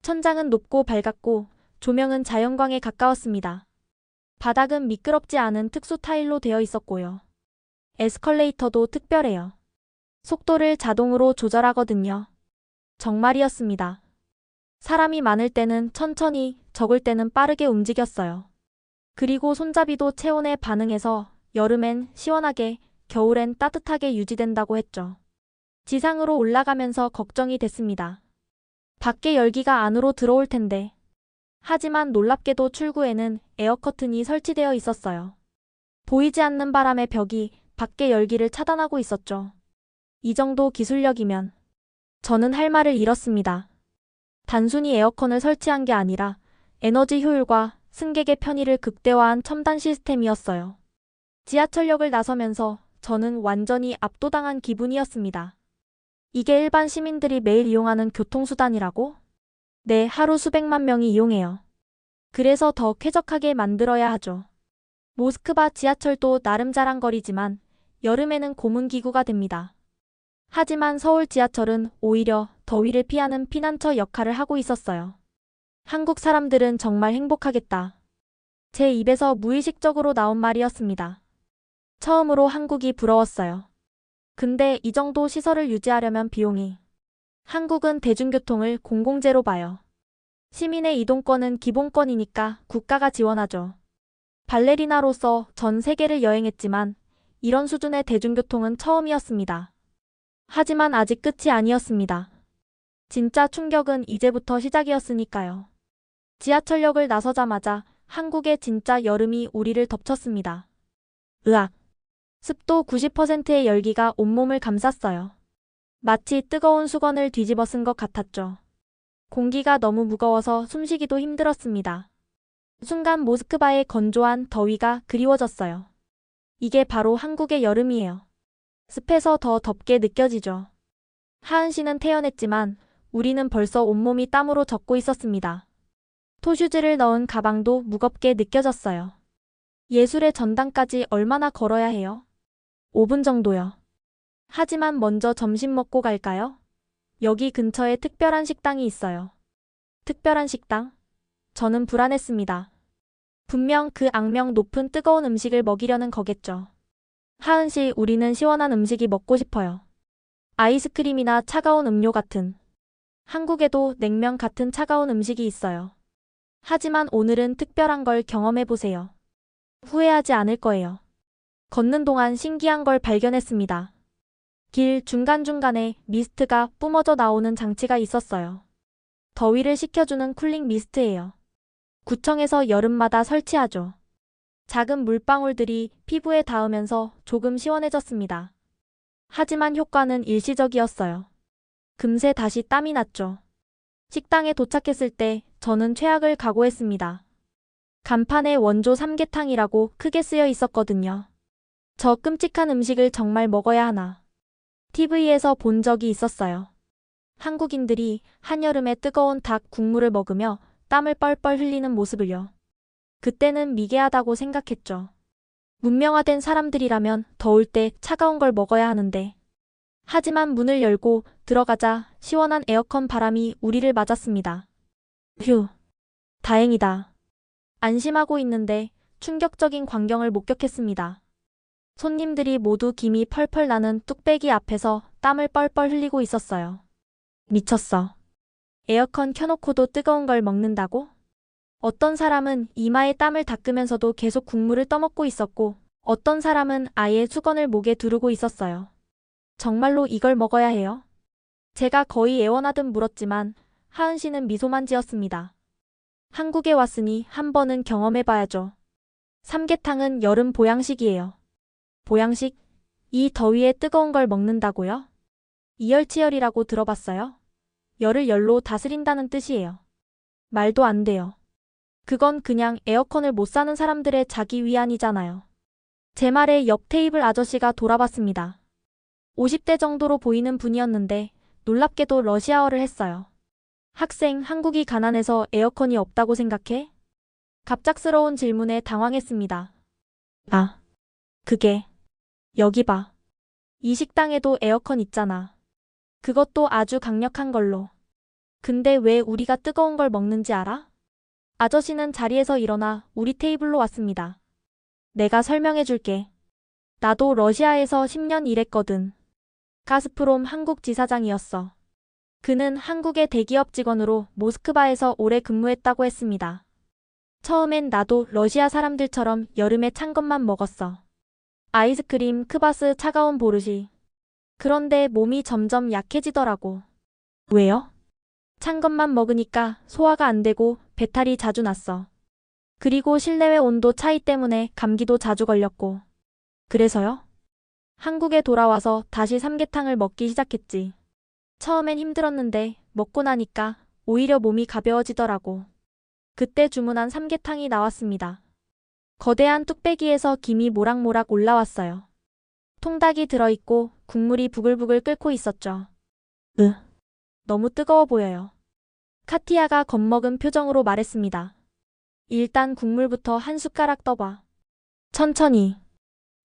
천장은 높고 밝았고 조명은 자연광에 가까웠습니다. 바닥은 미끄럽지 않은 특수 타일로 되어 있었고요. 에스컬레이터도 특별해요. 속도를 자동으로 조절하거든요. 정말이었습니다. 사람이 많을 때는 천천히, 적을 때는 빠르게 움직였어요. 그리고 손잡이도 체온에 반응해서 여름엔 시원하게, 겨울엔 따뜻하게 유지된다고 했죠. 지상으로 올라가면서 걱정이 됐습니다. 밖에 열기가 안으로 들어올 텐데. 하지만 놀랍게도 출구에는 에어커튼이 설치되어 있었어요. 보이지 않는 바람의 벽이 밖의 열기를 차단하고 있었죠. 이 정도 기술력이면 저는 할 말을 잃었습니다. 단순히 에어컨을 설치한 게 아니라 에너지 효율과 승객의 편의를 극대화한 첨단 시스템이었어요. 지하철역을 나서면서 저는 완전히 압도당한 기분이었습니다. 이게 일반 시민들이 매일 이용하는 교통수단이라고? 네, 하루 수백만 명이 이용해요. 그래서 더 쾌적하게 만들어야 하죠. 모스크바 지하철도 나름 자랑거리지만 여름에는 고문기구가 됩니다. 하지만 서울 지하철은 오히려 더위를 피하는 피난처 역할을 하고 있었어요. 한국 사람들은 정말 행복하겠다. 제 입에서 무의식적으로 나온 말이었습니다. 처음으로 한국이 부러웠어요. 근데 이 정도 시설을 유지하려면 비용이. 한국은 대중교통을 공공재로 봐요. 시민의 이동권은 기본권이니까 국가가 지원하죠. 발레리나로서 전 세계를 여행했지만 이런 수준의 대중교통은 처음이었습니다. 하지만 아직 끝이 아니었습니다. 진짜 충격은 이제부터 시작이었으니까요. 지하철역을 나서자마자 한국의 진짜 여름이 우리를 덮쳤습니다. 으악! 습도 90%의 열기가 온몸을 감쌌어요. 마치 뜨거운 수건을 뒤집어 쓴 것 같았죠. 공기가 너무 무거워서 숨쉬기도 힘들었습니다. 순간 모스크바의 건조한 더위가 그리워졌어요. 이게 바로 한국의 여름이에요. 습해서 더 덥게 느껴지죠. 하은 씨는 태연했지만 우리는 벌써 온몸이 땀으로 젖고 있었습니다. 토슈즈를 넣은 가방도 무겁게 느껴졌어요. 예술의 전당까지 얼마나 걸어야 해요? 5분 정도요. 하지만 먼저 점심 먹고 갈까요? 여기 근처에 특별한 식당이 있어요. 특별한 식당? 저는 불안했습니다. 분명 그 악명 높은 뜨거운 음식을 먹이려는 거겠죠. 하은 씨, 우리는 시원한 음식이 먹고 싶어요. 아이스크림이나 차가운 음료 같은. 한국에도 냉면 같은 차가운 음식이 있어요. 하지만 오늘은 특별한 걸 경험해 보세요. 후회하지 않을 거예요. 걷는 동안 신기한 걸 발견했습니다. 길 중간중간에 미스트가 뿜어져 나오는 장치가 있었어요. 더위를 식혀주는 쿨링 미스트예요. 구청에서 여름마다 설치하죠. 작은 물방울들이 피부에 닿으면서 조금 시원해졌습니다. 하지만 효과는 일시적이었어요. 금세 다시 땀이 났죠. 식당에 도착했을 때 저는 최악을 각오했습니다. 간판에 원조 삼계탕이라고 크게 쓰여 있었거든요. 저 끔찍한 음식을 정말 먹어야 하나. TV에서 본 적이 있었어요. 한국인들이 한여름에 뜨거운 닭 국물을 먹으며 땀을 뻘뻘 흘리는 모습을요. 그때는 미개하다고 생각했죠. 문명화된 사람들이라면 더울 때 차가운 걸 먹어야 하는데. 하지만 문을 열고 들어가자 시원한 에어컨 바람이 우리를 맞았습니다. 휴, 다행이다. 안심하고 있는데 충격적인 광경을 목격했습니다. 손님들이 모두 김이 펄펄 나는 뚝배기 앞에서 땀을 뻘뻘 흘리고 있었어요. 미쳤어. 에어컨 켜놓고도 뜨거운 걸 먹는다고? 어떤 사람은 이마에 땀을 닦으면서도 계속 국물을 떠먹고 있었고, 어떤 사람은 아예 수건을 목에 두르고 있었어요. 정말로 이걸 먹어야 해요? 제가 거의 애원하듯 물었지만 하은 씨는 미소만 지었습니다. 한국에 왔으니 한 번은 경험해봐야죠. 삼계탕은 여름 보양식이에요. 보양식? 이 더위에 뜨거운 걸 먹는다고요? 이열치열이라고 들어봤어요? 열을 열로 다스린다는 뜻이에요. 말도 안 돼요. 그건 그냥 에어컨을 못 사는 사람들의 자기 위안이잖아요. 제 말에 옆 테이블 아저씨가 돌아봤습니다. 50대 정도로 보이는 분이었는데 놀랍게도 러시아어를 했어요. 학생, 한국이 가난해서 에어컨이 없다고 생각해? 갑작스러운 질문에 당황했습니다. 아, 그게. 여기 봐. 이 식당에도 에어컨 있잖아. 그것도 아주 강력한 걸로. 근데 왜 우리가 뜨거운 걸 먹는지 알아? 아저씨는 자리에서 일어나 우리 테이블로 왔습니다. 내가 설명해 줄게. 나도 러시아에서 10년 일했거든. 가스프롬 한국 지사장이었어. 그는 한국의 대기업 직원으로 모스크바에서 오래 근무했다고 했습니다. 처음엔 나도 러시아 사람들처럼 여름에 찬 것만 먹었어. 아이스크림, 크바스, 차가운 보르시. 그런데 몸이 점점 약해지더라고. 왜요? 찬 것만 먹으니까 소화가 안 되고 배탈이 자주 났어. 그리고 실내외 온도 차이 때문에 감기도 자주 걸렸고. 그래서요? 한국에 돌아와서 다시 삼계탕을 먹기 시작했지. 처음엔 힘들었는데 먹고 나니까 오히려 몸이 가벼워지더라고. 그때 주문한 삼계탕이 나왔습니다. 거대한 뚝배기에서 김이 모락모락 올라왔어요. 통닭이 들어있고 국물이 부글부글 끓고 있었죠. 너무 뜨거워 보여요. 카티아가 겁먹은 표정으로 말했습니다. 일단 국물부터 한 숟가락 떠봐. 천천히.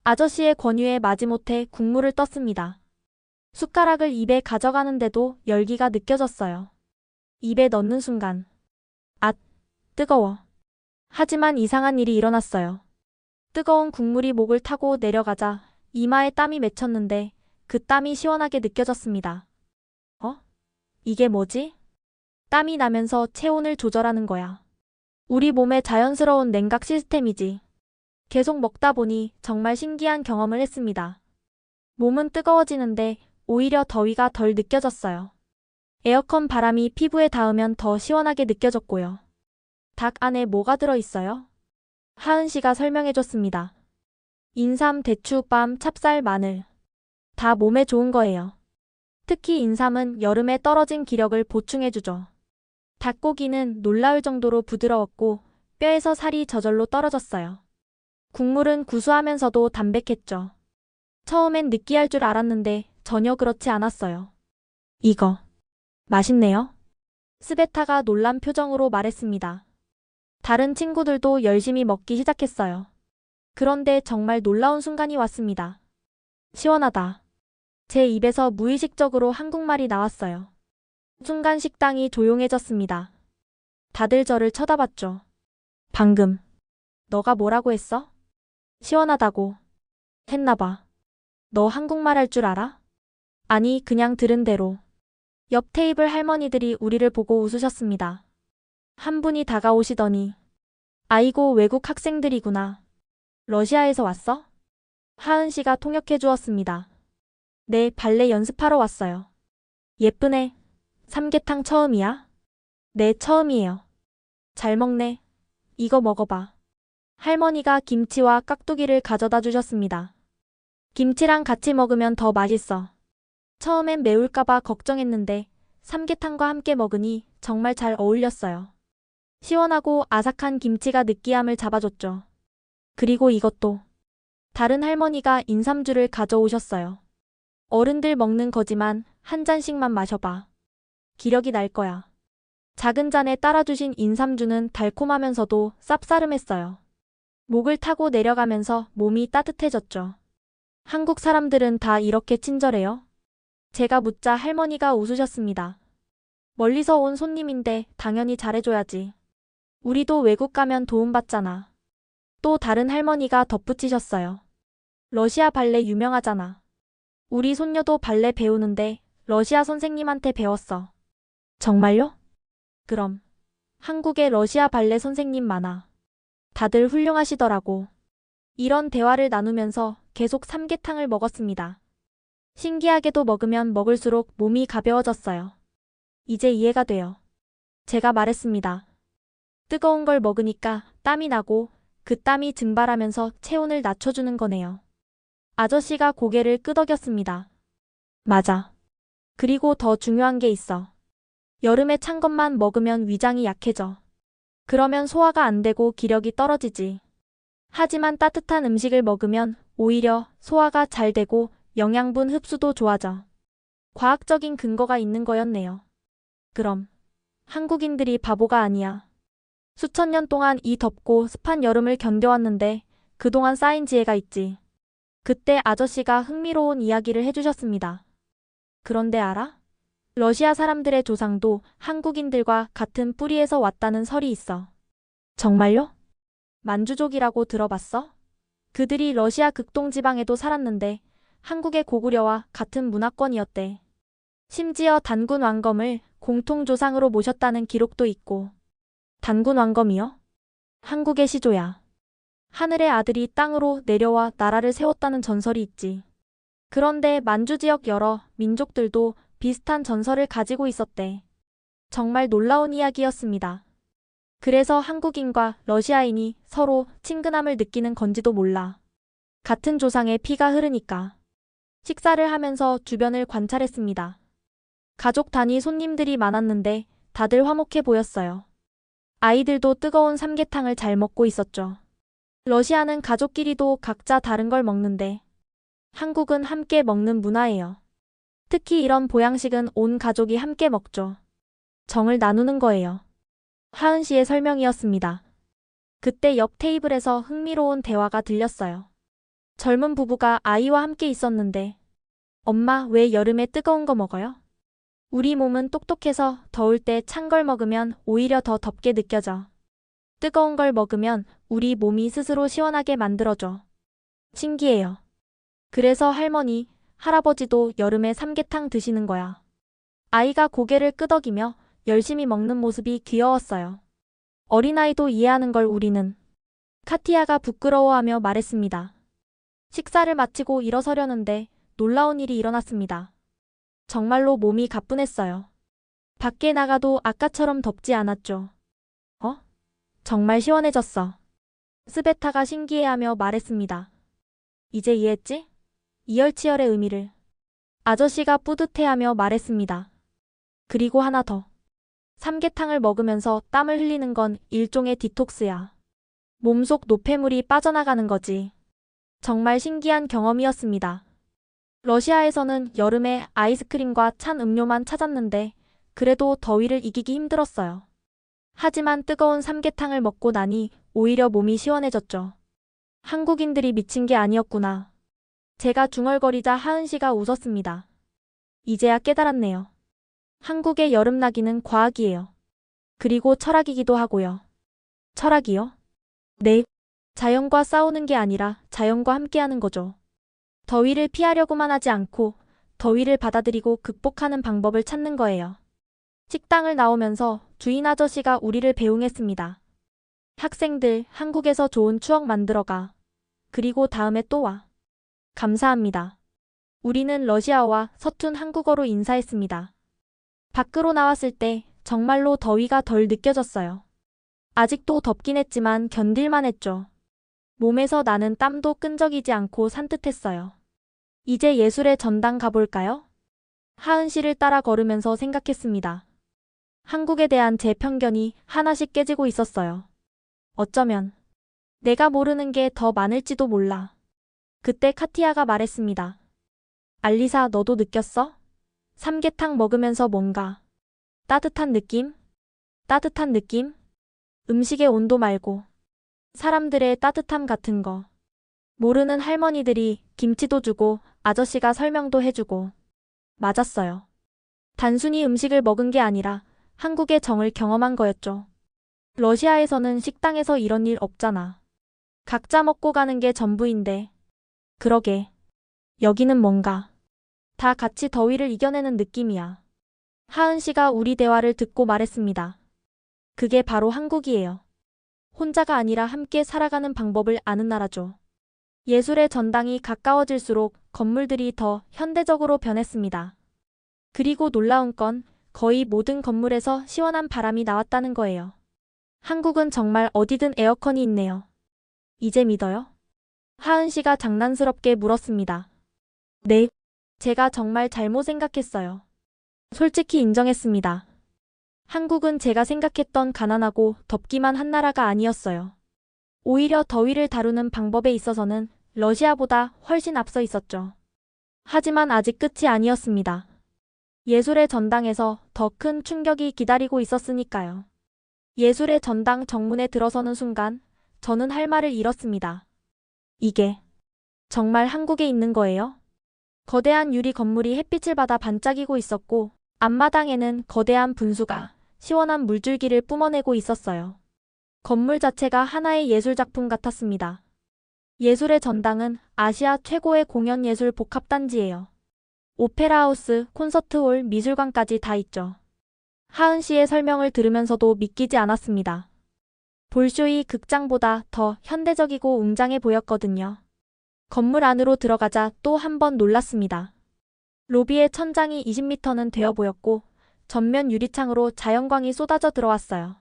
아저씨의 권유에 마지못해 국물을 떴습니다. 숟가락을 입에 가져가는데도 열기가 느껴졌어요. 입에 넣는 순간. 앗, 뜨거워. 하지만 이상한 일이 일어났어요. 뜨거운 국물이 목을 타고 내려가자 이마에 땀이 맺혔는데 그 땀이 시원하게 느껴졌습니다. 이게 뭐지? 땀이 나면서 체온을 조절하는 거야. 우리 몸의 자연스러운 냉각 시스템이지. 계속 먹다 보니 정말 신기한 경험을 했습니다. 몸은 뜨거워지는데 오히려 더위가 덜 느껴졌어요. 에어컨 바람이 피부에 닿으면 더 시원하게 느껴졌고요. 닭 안에 뭐가 들어있어요? 하은 씨가 설명해줬습니다. 인삼, 대추, 밤, 찹쌀, 마늘. 다 몸에 좋은 거예요. 특히 인삼은 여름에 떨어진 기력을 보충해주죠. 닭고기는 놀라울 정도로 부드러웠고 뼈에서 살이 저절로 떨어졌어요. 국물은 구수하면서도 담백했죠. 처음엔 느끼할 줄 알았는데 전혀 그렇지 않았어요. 이거 맛있네요. 스베타가 놀란 표정으로 말했습니다. 다른 친구들도 열심히 먹기 시작했어요. 그런데 정말 놀라운 순간이 왔습니다. 시원하다. 제 입에서 무의식적으로 한국말이 나왔어요. 순간 식당이 조용해졌습니다. 다들 저를 쳐다봤죠. 방금 너가 뭐라고 했어? 시원하다고 했나봐. 너 한국말 할 줄 알아? 아니, 그냥 들은 대로. 옆 테이블 할머니들이 우리를 보고 웃으셨습니다. 한 분이 다가오시더니 아이고 외국 학생들이구나. 러시아에서 왔어? 하은 씨가 통역해 주었습니다. 네, 발레 연습하러 왔어요. 예쁘네. 삼계탕 처음이야? 네, 처음이에요. 잘 먹네. 이거 먹어봐. 할머니가 김치와 깍두기를 가져다 주셨습니다. 김치랑 같이 먹으면 더 맛있어. 처음엔 매울까봐 걱정했는데 삼계탕과 함께 먹으니 정말 잘 어울렸어요. 시원하고 아삭한 김치가 느끼함을 잡아줬죠. 그리고 이것도. 다른 할머니가 인삼주를 가져오셨어요. 어른들 먹는 거지만 한 잔씩만 마셔봐. 기력이 날 거야. 작은 잔에 따라주신 인삼주는 달콤하면서도 쌉싸름했어요. 목을 타고 내려가면서 몸이 따뜻해졌죠. 한국 사람들은 다 이렇게 친절해요? 제가 묻자 할머니가 웃으셨습니다. 멀리서 온 손님인데 당연히 잘해줘야지. 우리도 외국 가면 도움받잖아. 또 다른 할머니가 덧붙이셨어요. 러시아 발레 유명하잖아. 우리 손녀도 발레 배우는데 러시아 선생님한테 배웠어. 정말요? 그럼. 한국에 러시아 발레 선생님 많아. 다들 훌륭하시더라고. 이런 대화를 나누면서 계속 삼계탕을 먹었습니다. 신기하게도 먹으면 먹을수록 몸이 가벼워졌어요. 이제 이해가 돼요. 제가 말했습니다. 뜨거운 걸 먹으니까 땀이 나고 그 땀이 증발하면서 체온을 낮춰주는 거네요. 아저씨가 고개를 끄덕였습니다. 맞아. 그리고 더 중요한 게 있어. 여름에 찬 것만 먹으면 위장이 약해져. 그러면 소화가 안 되고 기력이 떨어지지. 하지만 따뜻한 음식을 먹으면 오히려 소화가 잘 되고 영양분 흡수도 좋아져. 과학적인 근거가 있는 거였네요. 그럼 한국인들이 바보가 아니야. 수천 년 동안 이 덥고 습한 여름을 견뎌왔는데 그동안 쌓인 지혜가 있지. 그때 아저씨가 흥미로운 이야기를 해주셨습니다. 그런데 알아? 러시아 사람들의 조상도 한국인들과 같은 뿌리에서 왔다는 설이 있어. 정말요? 만주족이라고 들어봤어? 그들이 러시아 극동 지방에도 살았는데 한국의 고구려와 같은 문화권이었대. 심지어 단군 왕검을 공통조상으로 모셨다는 기록도 있고. 단군 왕검이요? 한국의 시조야. 하늘의 아들이 땅으로 내려와 나라를 세웠다는 전설이 있지. 그런데 만주 지역 여러 민족들도 비슷한 전설을 가지고 있었대. 정말 놀라운 이야기였습니다. 그래서 한국인과 러시아인이 서로 친근함을 느끼는 건지도 몰라. 같은 조상의 피가 흐르니까. 식사를 하면서 주변을 관찰했습니다. 가족 단위 손님들이 많았는데 다들 화목해 보였어요. 아이들도 뜨거운 삼계탕을 잘 먹고 있었죠. 러시아는 가족끼리도 각자 다른 걸 먹는데 한국은 함께 먹는 문화예요. 특히 이런 보양식은 온 가족이 함께 먹죠. 정을 나누는 거예요. 하은 씨의 설명이었습니다. 그때 옆 테이블에서 흥미로운 대화가 들렸어요. 젊은 부부가 아이와 함께 있었는데 엄마, 왜 여름에 뜨거운 거 먹어요? 우리 몸은 똑똑해서 더울 때 찬 걸 먹으면 오히려 더 덥게 느껴져. 뜨거운 걸 먹으면 우리 몸이 스스로 시원하게 만들어줘. 신기해요. 그래서 할머니, 할아버지도 여름에 삼계탕 드시는 거야. 아이가 고개를 끄덕이며 열심히 먹는 모습이 귀여웠어요. 어린아이도 이해하는 걸 우리는. 카티아가 부끄러워하며 말했습니다. 식사를 마치고 일어서려는데 놀라운 일이 일어났습니다. 정말로 몸이 가뿐했어요. 밖에 나가도 아까처럼 덥지 않았죠. 정말 시원해졌어. 스베타가 신기해하며 말했습니다. 이제 이해했지? 이열치열의 의미를. 아저씨가 뿌듯해하며 말했습니다. 그리고 하나 더. 삼계탕을 먹으면서 땀을 흘리는 건 일종의 디톡스야. 몸속 노폐물이 빠져나가는 거지. 정말 신기한 경험이었습니다. 러시아에서는 여름에 아이스크림과 찬 음료만 찾았는데 그래도 더위를 이기기 힘들었어요. 하지만 뜨거운 삼계탕을 먹고 나니 오히려 몸이 시원해졌죠. 한국인들이 미친 게 아니었구나. 제가 중얼거리자 하은 씨가 웃었습니다. 이제야 깨달았네요. 한국의 여름나기는 과학이에요. 그리고 철학이기도 하고요. 철학이요? 네. 자연과 싸우는 게 아니라 자연과 함께하는 거죠. 더위를 피하려고만 하지 않고 더위를 받아들이고 극복하는 방법을 찾는 거예요. 식당을 나오면서 주인 아저씨가 우리를 배웅했습니다. 학생들, 한국에서 좋은 추억 만들어가. 그리고 다음에 또 와. 감사합니다. 우리는 러시아와 서툰 한국어로 인사했습니다. 밖으로 나왔을 때 정말로 더위가 덜 느껴졌어요. 아직도 덥긴 했지만 견딜만 했죠. 몸에서 나는 땀도 끈적이지 않고 산뜻했어요. 이제 예술의 전당 가볼까요? 하은 씨를 따라 걸으면서 생각했습니다. 한국에 대한 제 편견이 하나씩 깨지고 있었어요. 어쩌면 내가 모르는 게 더 많을지도 몰라. 그때 카티아가 말했습니다. 알리사, 너도 느꼈어? 삼계탕 먹으면서 뭔가 따뜻한 느낌? 따뜻한 느낌? 음식의 온도 말고 사람들의 따뜻함 같은 거. 모르는 할머니들이 김치도 주고 아저씨가 설명도 해주고. 맞았어요. 단순히 음식을 먹은 게 아니라 한국의 정을 경험한 거였죠. 러시아에서는 식당에서 이런 일 없잖아. 각자 먹고 가는 게 전부인데. 그러게. 여기는 뭔가 다 같이 더위를 이겨내는 느낌이야. 하은 씨가 우리 대화를 듣고 말했습니다. 그게 바로 한국이에요. 혼자가 아니라 함께 살아가는 방법을 아는 나라죠. 예술의 전당이 가까워질수록 건물들이 더 현대적으로 변했습니다. 그리고 놀라운 건 거의 모든 건물에서 시원한 바람이 나왔다는 거예요. 한국은 정말 어디든 에어컨이 있네요. 이제 믿어요? 하은 씨가 장난스럽게 물었습니다. 네, 제가 정말 잘못 생각했어요. 솔직히 인정했습니다. 한국은 제가 생각했던 가난하고 덥기만 한 나라가 아니었어요. 오히려 더위를 다루는 방법에 있어서는 러시아보다 훨씬 앞서 있었죠. 하지만 아직 끝이 아니었습니다. 예술의 전당에서 더 큰 충격이 기다리고 있었으니까요. 예술의 전당 정문에 들어서는 순간 저는 할 말을 잃었습니다. 이게 정말 한국에 있는 거예요? 거대한 유리 건물이 햇빛을 받아 반짝이고 있었고 앞마당에는 거대한 분수가 시원한 물줄기를 뿜어내고 있었어요. 건물 자체가 하나의 예술작품 같았습니다. 예술의 전당은 아시아 최고의 공연예술 복합단지예요. 오페라하우스, 콘서트홀, 미술관까지 다 있죠. 하은 씨의 설명을 들으면서도 믿기지 않았습니다. 볼쇼이 극장보다 더 현대적이고 웅장해 보였거든요. 건물 안으로 들어가자 또 한 번 놀랐습니다. 로비의 천장이 20m는 되어 보였고 전면 유리창으로 자연광이 쏟아져 들어왔어요.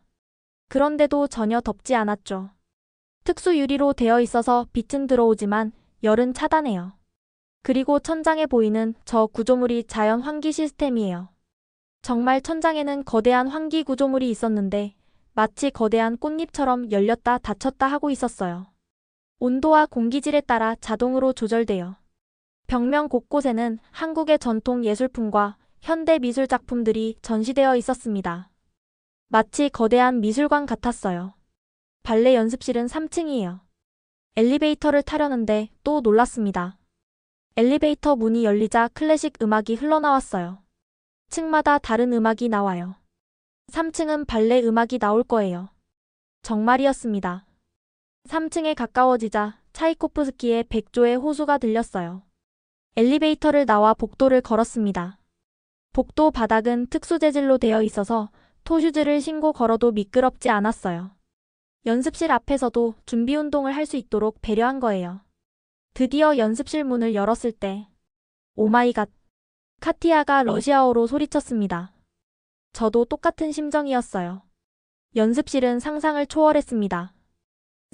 그런데도 전혀 덥지 않았죠. 특수 유리로 되어 있어서 빛은 들어오지만 열은 차단해요. 그리고 천장에 보이는 저 구조물이 자연 환기 시스템이에요. 정말 천장에는 거대한 환기 구조물이 있었는데 마치 거대한 꽃잎처럼 열렸다 닫혔다 하고 있었어요. 온도와 공기질에 따라 자동으로 조절돼요. 벽면 곳곳에는 한국의 전통 예술품과 현대 미술 작품들이 전시되어 있었습니다. 마치 거대한 미술관 같았어요. 발레 연습실은 3층이에요. 엘리베이터를 타려는데 또 놀랐습니다. 엘리베이터 문이 열리자 클래식 음악이 흘러나왔어요. 층마다 다른 음악이 나와요. 3층은 발레 음악이 나올 거예요. 정말이었습니다. 3층에 가까워지자 차이코프스키의 백조의 호수가 들렸어요. 엘리베이터를 나와 복도를 걸었습니다. 복도 바닥은 특수 재질로 되어 있어서 토슈즈를 신고 걸어도 미끄럽지 않았어요. 연습실 앞에서도 준비 운동을 할 수 있도록 배려한 거예요. 드디어 연습실 문을 열었을 때 오마이갓! 카티아가 러시아어로 소리쳤습니다. 저도 똑같은 심정이었어요. 연습실은 상상을 초월했습니다.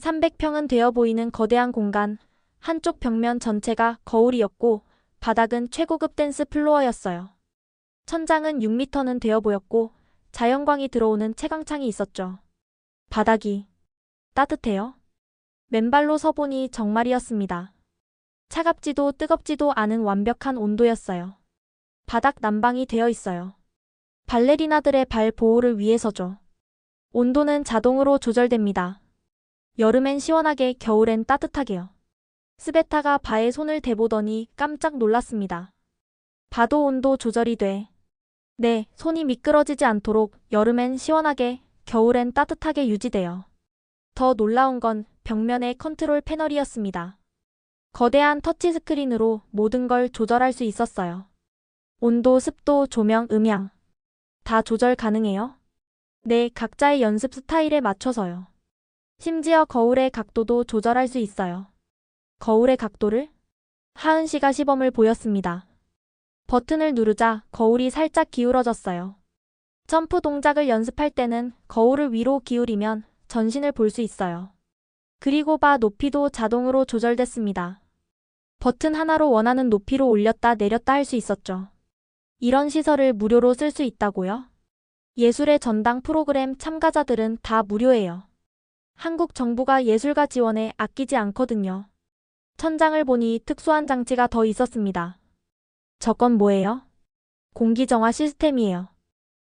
300평은 되어 보이는 거대한 공간, 한쪽 벽면 전체가 거울이었고 바닥은 최고급 댄스 플로어였어요. 천장은 6m는 되어 보였고 자연광이 들어오는 채광창이 있었죠. 바닥이 따뜻해요? 맨발로 서보니 정말이었습니다. 차갑지도 뜨겁지도 않은 완벽한 온도였어요. 바닥 난방이 되어 있어요. 발레리나들의 발 보호를 위해서죠. 온도는 자동으로 조절됩니다. 여름엔 시원하게, 겨울엔 따뜻하게요. 스베타가 바에 손을 대보더니 깜짝 놀랐습니다. 바도 온도 조절이 돼. 네, 손이 미끄러지지 않도록 여름엔 시원하게, 겨울엔 따뜻하게 유지돼요. 더 놀라운 건 벽면의 컨트롤 패널이었습니다. 거대한 터치스크린으로 모든 걸 조절할 수 있었어요. 온도, 습도, 조명, 음향. 다 조절 가능해요? 네, 각자의 연습 스타일에 맞춰서요. 심지어 거울의 각도도 조절할 수 있어요. 거울의 각도를? 하은 씨가 시범을 보였습니다. 버튼을 누르자 거울이 살짝 기울어졌어요. 점프 동작을 연습할 때는 거울을 위로 기울이면 전신을 볼 수 있어요. 그리고 바 높이도 자동으로 조절됐습니다. 버튼 하나로 원하는 높이로 올렸다 내렸다 할 수 있었죠. 이런 시설을 무료로 쓸 수 있다고요? 예술의 전당 프로그램 참가자들은 다 무료예요. 한국 정부가 예술가 지원에 아끼지 않거든요. 천장을 보니 특수한 장치가 더 있었습니다. 저건 뭐예요? 공기정화 시스템이에요.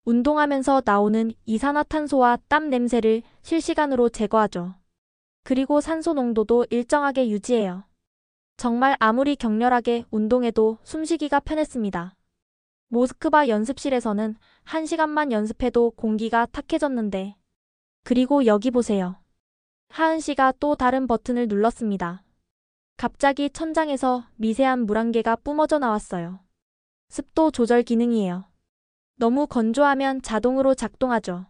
운동하면서 나오는 이산화탄소와 땀 냄새를 실시간으로 제거하죠. 그리고 산소 농도도 일정하게 유지해요. 정말 아무리 격렬하게 운동해도 숨쉬기가 편했습니다. 모스크바 연습실에서는 1시간만 연습해도 공기가 탁해졌는데. 그리고 여기 보세요. 하은 씨가 또 다른 버튼을 눌렀습니다. 갑자기 천장에서 미세한 물안개가 뿜어져 나왔어요. 습도 조절 기능이에요. 너무 건조하면 자동으로 작동하죠.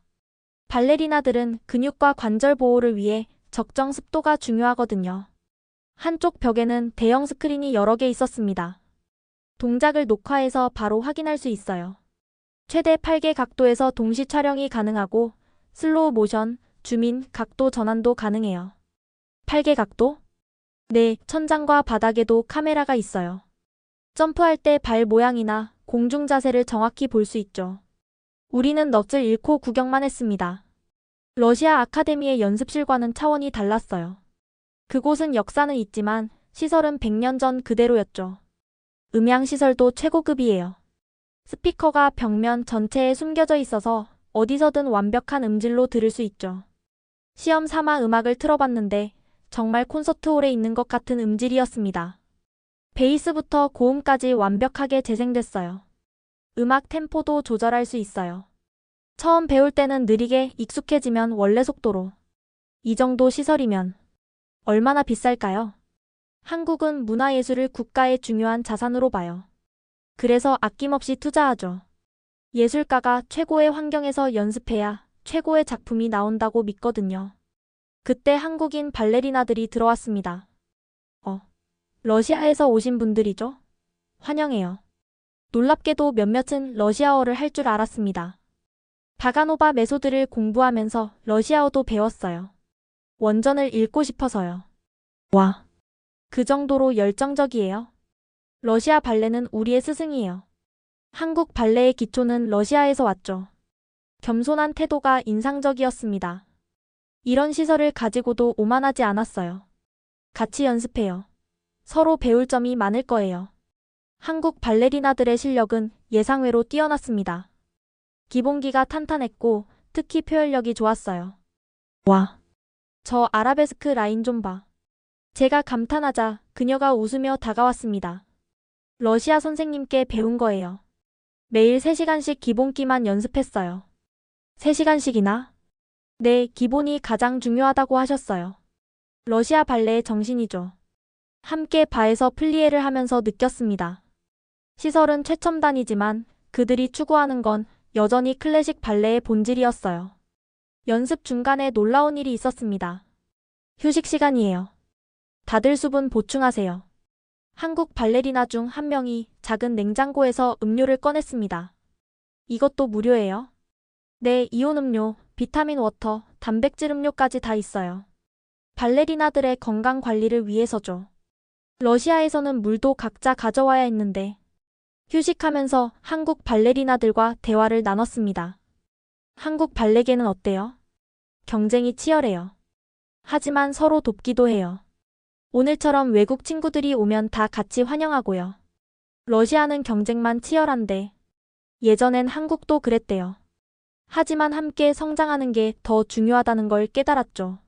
발레리나들은 근육과 관절 보호를 위해 적정 습도가 중요하거든요. 한쪽 벽에는 대형 스크린이 여러 개 있었습니다. 동작을 녹화해서 바로 확인할 수 있어요. 최대 8개 각도에서 동시 촬영이 가능하고 슬로우 모션, 줌인, 각도 전환도 가능해요. 8개 각도? 네, 천장과 바닥에도 카메라가 있어요. 점프할 때 발 모양이나 공중 자세를 정확히 볼 수 있죠. 우리는 넋을 잃고 구경만 했습니다. 러시아 아카데미의 연습실과는 차원이 달랐어요. 그곳은 역사는 있지만 시설은 100년 전 그대로였죠. 음향 시설도 최고급이에요. 스피커가 벽면 전체에 숨겨져 있어서 어디서든 완벽한 음질로 들을 수 있죠. 시험 삼아 음악을 틀어봤는데 정말 콘서트홀에 있는 것 같은 음질이었습니다. 베이스부터 고음까지 완벽하게 재생됐어요. 음악 템포도 조절할 수 있어요. 처음 배울 때는 느리게, 익숙해지면 원래 속도로. 이 정도 시설이면 얼마나 비쌀까요? 한국은 문화예술을 국가의 중요한 자산으로 봐요. 그래서 아낌없이 투자하죠. 예술가가 최고의 환경에서 연습해야 최고의 작품이 나온다고 믿거든요. 그때 한국인 발레리나들이 들어왔습니다. 러시아에서 오신 분들이죠? 환영해요. 놀랍게도 몇몇은 러시아어를 할 줄 알았습니다. 바가노바 메소드를 공부하면서 러시아어도 배웠어요. 원전을 읽고 싶어서요. 와, 그 정도로 열정적이에요. 러시아 발레는 우리의 스승이에요. 한국 발레의 기초는 러시아에서 왔죠. 겸손한 태도가 인상적이었습니다. 이런 시설을 가지고도 오만하지 않았어요. 같이 연습해요. 서로 배울 점이 많을 거예요. 한국 발레리나들의 실력은 예상외로 뛰어났습니다. 기본기가 탄탄했고 특히 표현력이 좋았어요. 와, 저 아라베스크 라인 좀 봐. 제가 감탄하자 그녀가 웃으며 다가왔습니다. 러시아 선생님께 배운 거예요. 매일 3시간씩 기본기만 연습했어요. 3시간씩이나? 네, 기본이 가장 중요하다고 하셨어요. 러시아 발레의 정신이죠. 함께 바에서 플리에를 하면서 느꼈습니다. 시설은 최첨단이지만 그들이 추구하는 건 여전히 클래식 발레의 본질이었어요. 연습 중간에 놀라운 일이 있었습니다. 휴식 시간이에요. 다들 수분 보충하세요. 한국 발레리나 중 한 명이 작은 냉장고에서 음료를 꺼냈습니다. 이것도 무료예요? 네, 이온 음료, 비타민 워터, 단백질 음료까지 다 있어요. 발레리나들의 건강 관리를 위해서죠. 러시아에서는 물도 각자 가져와야 했는데 휴식하면서 한국 발레리나들과 대화를 나눴습니다. 한국 발레계는 어때요? 경쟁이 치열해요. 하지만 서로 돕기도 해요. 오늘처럼 외국 친구들이 오면 다 같이 환영하고요. 러시아는 경쟁만 치열한데 예전엔 한국도 그랬대요. 하지만 함께 성장하는 게 더 중요하다는 걸 깨달았죠.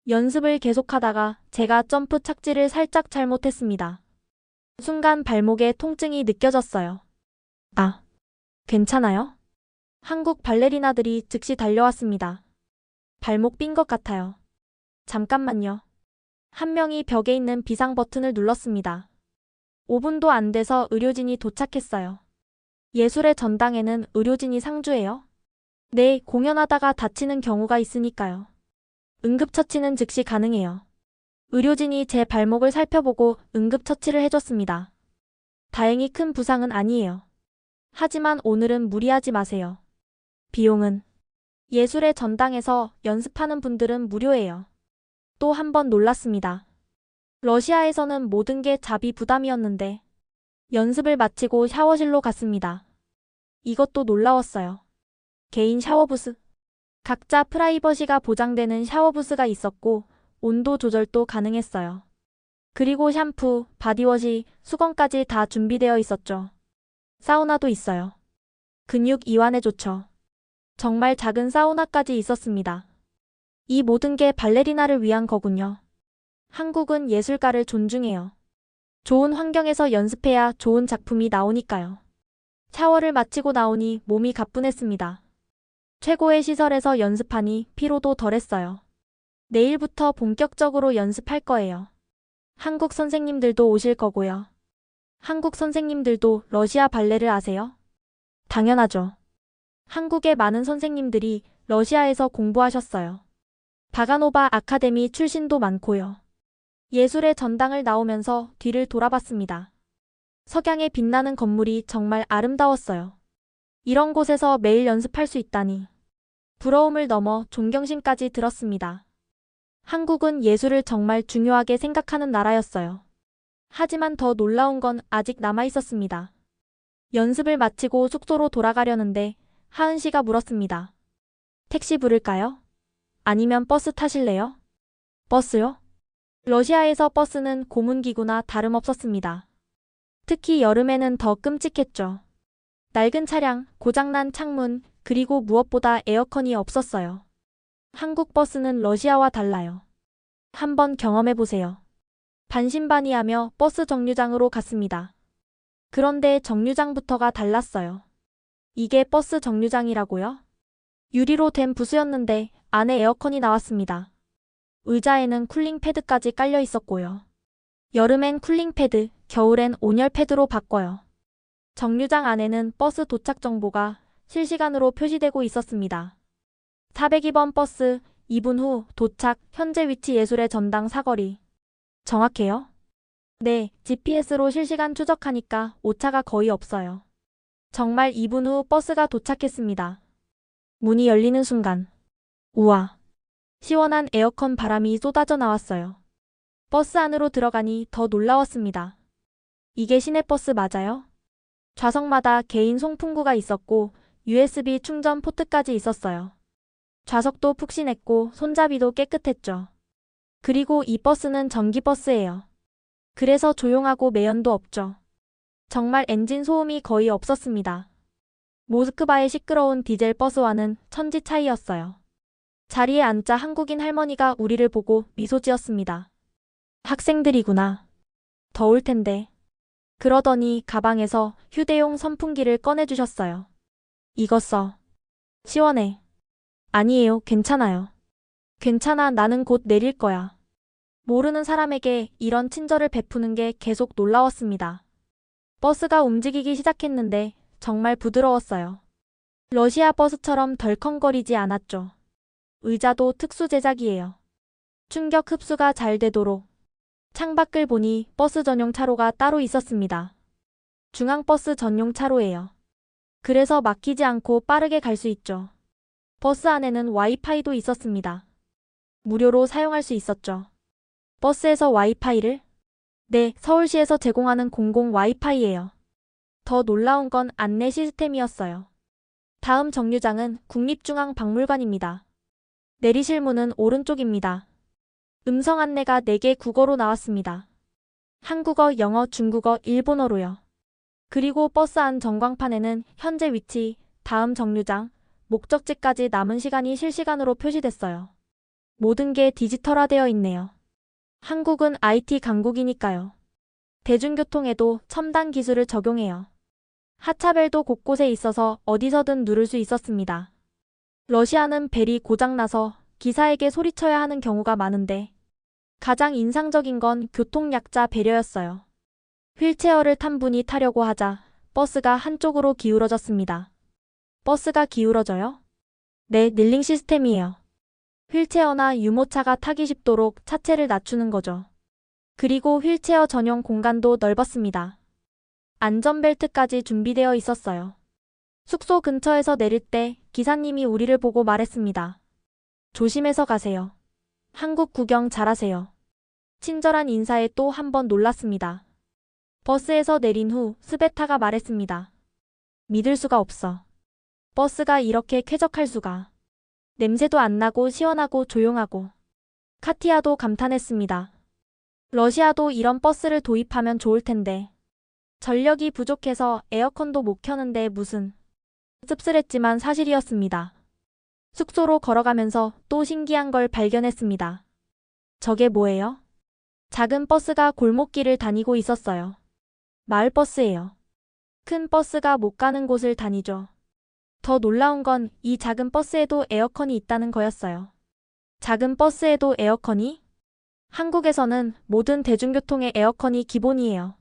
연습을 계속하다가 제가 점프 착지를 살짝 잘못했습니다. 순간 발목에 통증이 느껴졌어요. 아, 괜찮아요? 한국 발레리나들이 즉시 달려왔습니다. 발목 삔 것 같아요. 잠깐만요. 한 명이 벽에 있는 비상 버튼을 눌렀습니다. 5분도 안 돼서 의료진이 도착했어요. 예술의 전당에는 의료진이 상주해요? 네, 공연하다가 다치는 경우가 있으니까요. 응급처치는 즉시 가능해요. 의료진이 제 발목을 살펴보고 응급처치를 해줬습니다. 다행히 큰 부상은 아니에요. 하지만 오늘은 무리하지 마세요. 비용은 예술의 전당에서 연습하는 분들은 무료예요. 또 한 번 놀랐습니다. 러시아에서는 모든 게 자비 부담이었는데 연습을 마치고 샤워실로 갔습니다. 이것도 놀라웠어요. 개인 샤워부스. 각자 프라이버시가 보장되는 샤워부스가 있었고 온도 조절도 가능했어요. 그리고 샴푸, 바디워시, 수건까지 다 준비되어 있었죠. 사우나도 있어요. 근육 이완에 좋죠. 정말 작은 사우나까지 있었습니다. 이 모든 게 발레리나를 위한 거군요. 한국은 예술가를 존중해요. 좋은 환경에서 연습해야 좋은 작품이 나오니까요. 샤워를 마치고 나오니 몸이 가뿐했습니다. 최고의 시설에서 연습하니 피로도 덜했어요. 내일부터 본격적으로 연습할 거예요. 한국 선생님들도 오실 거고요. 한국 선생님들도 러시아 발레를 아세요? 당연하죠. 한국의 많은 선생님들이 러시아에서 공부하셨어요. 바가노바 아카데미 출신도 많고요. 예술의 전당을 나오면서 뒤를 돌아봤습니다. 석양에 빛나는 건물이 정말 아름다웠어요. 이런 곳에서 매일 연습할 수 있다니. 부러움을 넘어 존경심까지 들었습니다. 한국은 예술을 정말 중요하게 생각하는 나라였어요. 하지만 더 놀라운 건 아직 남아 있었습니다. 연습을 마치고 숙소로 돌아가려는데 하은 씨가 물었습니다. 택시 부를까요? 아니면 버스 타실래요? 버스요? 러시아에서 버스는 고문기구나 다름없었습니다. 특히 여름에는 더 끔찍했죠. 낡은 차량, 고장난 창문, 그리고 무엇보다 에어컨이 없었어요. 한국 버스는 러시아와 달라요. 한번 경험해보세요. 반신반의하며 버스 정류장으로 갔습니다. 그런데 정류장부터가 달랐어요. 이게 버스 정류장이라고요? 유리로 된 부스였는데 안에 에어컨이 나왔습니다. 의자에는 쿨링 패드까지 깔려 있었고요. 여름엔 쿨링 패드, 겨울엔 온열 패드로 바꿔요. 정류장 안에는 버스 도착 정보가 실시간으로 표시되고 있었습니다. 402번 버스, 2분 후 도착, 현재 위치 예술의 전당 사거리. 정확해요? 네, GPS로 실시간 추적하니까 오차가 거의 없어요. 정말 2분 후 버스가 도착했습니다. 문이 열리는 순간. 우와. 시원한 에어컨 바람이 쏟아져 나왔어요. 버스 안으로 들어가니 더 놀라웠습니다. 이게 시내버스 맞아요? 좌석마다 개인 송풍구가 있었고 USB 충전 포트까지 있었어요. 좌석도 푹신했고 손잡이도 깨끗했죠. 그리고 이 버스는 전기버스예요. 그래서 조용하고 매연도 없죠. 정말 엔진 소음이 거의 없었습니다. 모스크바의 시끄러운 디젤 버스와는 천지 차이였어요. 자리에 앉자 한국인 할머니가 우리를 보고 미소 지었습니다. 학생들이구나. 더울 텐데. 그러더니 가방에서 휴대용 선풍기를 꺼내주셨어요. 이거 써. 시원해. 아니에요, 괜찮아요. 괜찮아, 나는 곧 내릴 거야. 모르는 사람에게 이런 친절을 베푸는 게 계속 놀라웠습니다. 버스가 움직이기 시작했는데 정말 부드러웠어요. 러시아 버스처럼 덜컹거리지 않았죠. 의자도 특수 제작이에요. 충격 흡수가 잘 되도록. 창밖을 보니 버스 전용 차로가 따로 있었습니다. 중앙버스 전용 차로예요. 그래서 막히지 않고 빠르게 갈 수 있죠. 버스 안에는 와이파이도 있었습니다. 무료로 사용할 수 있었죠. 버스에서 와이파이를? 네, 서울시에서 제공하는 공공 와이파이예요. 더 놀라운 건 안내 시스템이었어요. 다음 정류장은 국립중앙박물관입니다. 내리실 문은 오른쪽입니다. 음성 안내가 4개 국어로 나왔습니다. 한국어, 영어, 중국어, 일본어로요. 그리고 버스 안 전광판에는 현재 위치, 다음 정류장, 목적지까지 남은 시간이 실시간으로 표시됐어요. 모든 게 디지털화되어 있네요. 한국은 IT 강국이니까요. 대중교통에도 첨단 기술을 적용해요. 하차벨도 곳곳에 있어서 어디서든 누를 수 있었습니다. 러시아는 벨이 고장나서 기사에게 소리쳐야 하는 경우가 많은데 가장 인상적인 건 교통약자 배려였어요. 휠체어를 탄 분이 타려고 하자 버스가 한쪽으로 기울어졌습니다. 버스가 기울어져요? 네, 닐링 시스템이에요. 휠체어나 유모차가 타기 쉽도록 차체를 낮추는 거죠. 그리고 휠체어 전용 공간도 넓었습니다. 안전벨트까지 준비되어 있었어요. 숙소 근처에서 내릴 때 기사님이 우리를 보고 말했습니다. 조심해서 가세요. 한국 구경 잘하세요. 친절한 인사에 또 한 번 놀랐습니다. 버스에서 내린 후 스베타가 말했습니다. 믿을 수가 없어. 버스가 이렇게 쾌적할 수가. 냄새도 안 나고 시원하고 조용하고. 카티아도 감탄했습니다. 러시아도 이런 버스를 도입하면 좋을 텐데. 전력이 부족해서 에어컨도 못 켜는데 무슨. 씁쓸했지만 사실이었습니다. 숙소로 걸어가면서 또 신기한 걸 발견했습니다. 저게 뭐예요? 작은 버스가 골목길을 다니고 있었어요. 마을버스예요. 큰 버스가 못 가는 곳을 다니죠. 더 놀라운 건 이 작은 버스에도 에어컨이 있다는 거였어요. 작은 버스에도 에어컨이? 한국에서는 모든 대중교통에 에어컨이 기본이에요.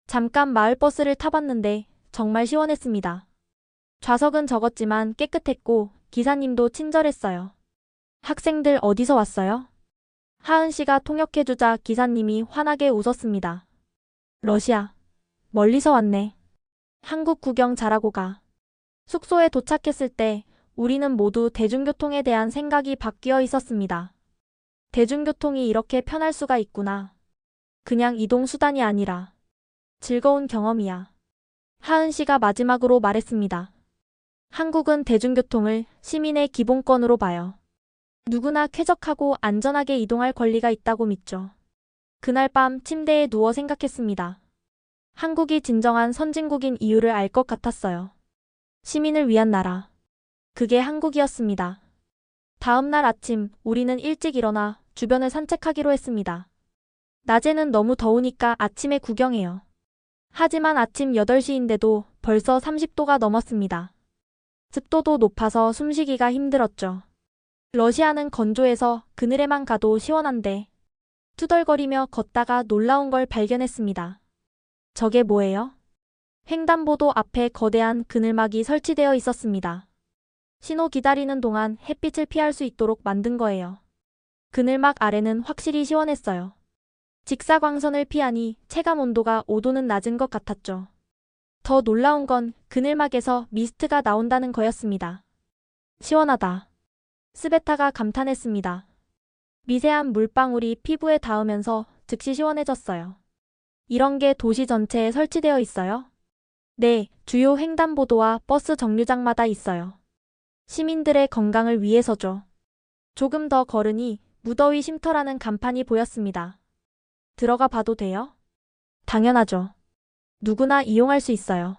잠깐 마을버스를 타봤는데 정말 시원했습니다. 좌석은 적었지만 깨끗했고 기사님도 친절했어요. 학생들 어디서 왔어요? 하은 씨가 통역해주자 기사님이 환하게 웃었습니다. 러시아. 멀리서 왔네. 한국 구경 잘하고 가. 숙소에 도착했을 때 우리는 모두 대중교통에 대한 생각이 바뀌어 있었습니다. 대중교통이 이렇게 편할 수가 있구나. 그냥 이동수단이 아니라 즐거운 경험이야. 하은 씨가 마지막으로 말했습니다. 한국은 대중교통을 시민의 기본권으로 봐요. 누구나 쾌적하고 안전하게 이동할 권리가 있다고 믿죠. 그날 밤 침대에 누워 생각했습니다. 한국이 진정한 선진국인 이유를 알 것 같았어요. 시민을 위한 나라. 그게 한국이었습니다. 다음 날 아침 우리는 일찍 일어나 주변을 산책하기로 했습니다. 낮에는 너무 더우니까 아침에 구경해요. 하지만 아침 8시인데도 벌써 30도가 넘었습니다. 습도도 높아서 숨쉬기가 힘들었죠. 러시아는 건조해서 그늘에만 가도 시원한데 투덜거리며 걷다가 놀라운 걸 발견했습니다. 저게 뭐예요? 횡단보도 앞에 거대한 그늘막이 설치되어 있었습니다. 신호 기다리는 동안 햇빛을 피할 수 있도록 만든 거예요. 그늘막 아래는 확실히 시원했어요. 직사광선을 피하니 체감 온도가 5도는 낮은 것 같았죠. 더 놀라운 건 그늘막에서 미스트가 나온다는 거였습니다. 시원하다. 스베타가 감탄했습니다. 미세한 물방울이 피부에 닿으면서 즉시 시원해졌어요. 이런 게 도시 전체에 설치되어 있어요? 네, 주요 횡단보도와 버스 정류장마다 있어요. 시민들의 건강을 위해서죠. 조금 더 걸으니 무더위 쉼터라는 간판이 보였습니다. 들어가 봐도 돼요? 당연하죠. 누구나 이용할 수 있어요.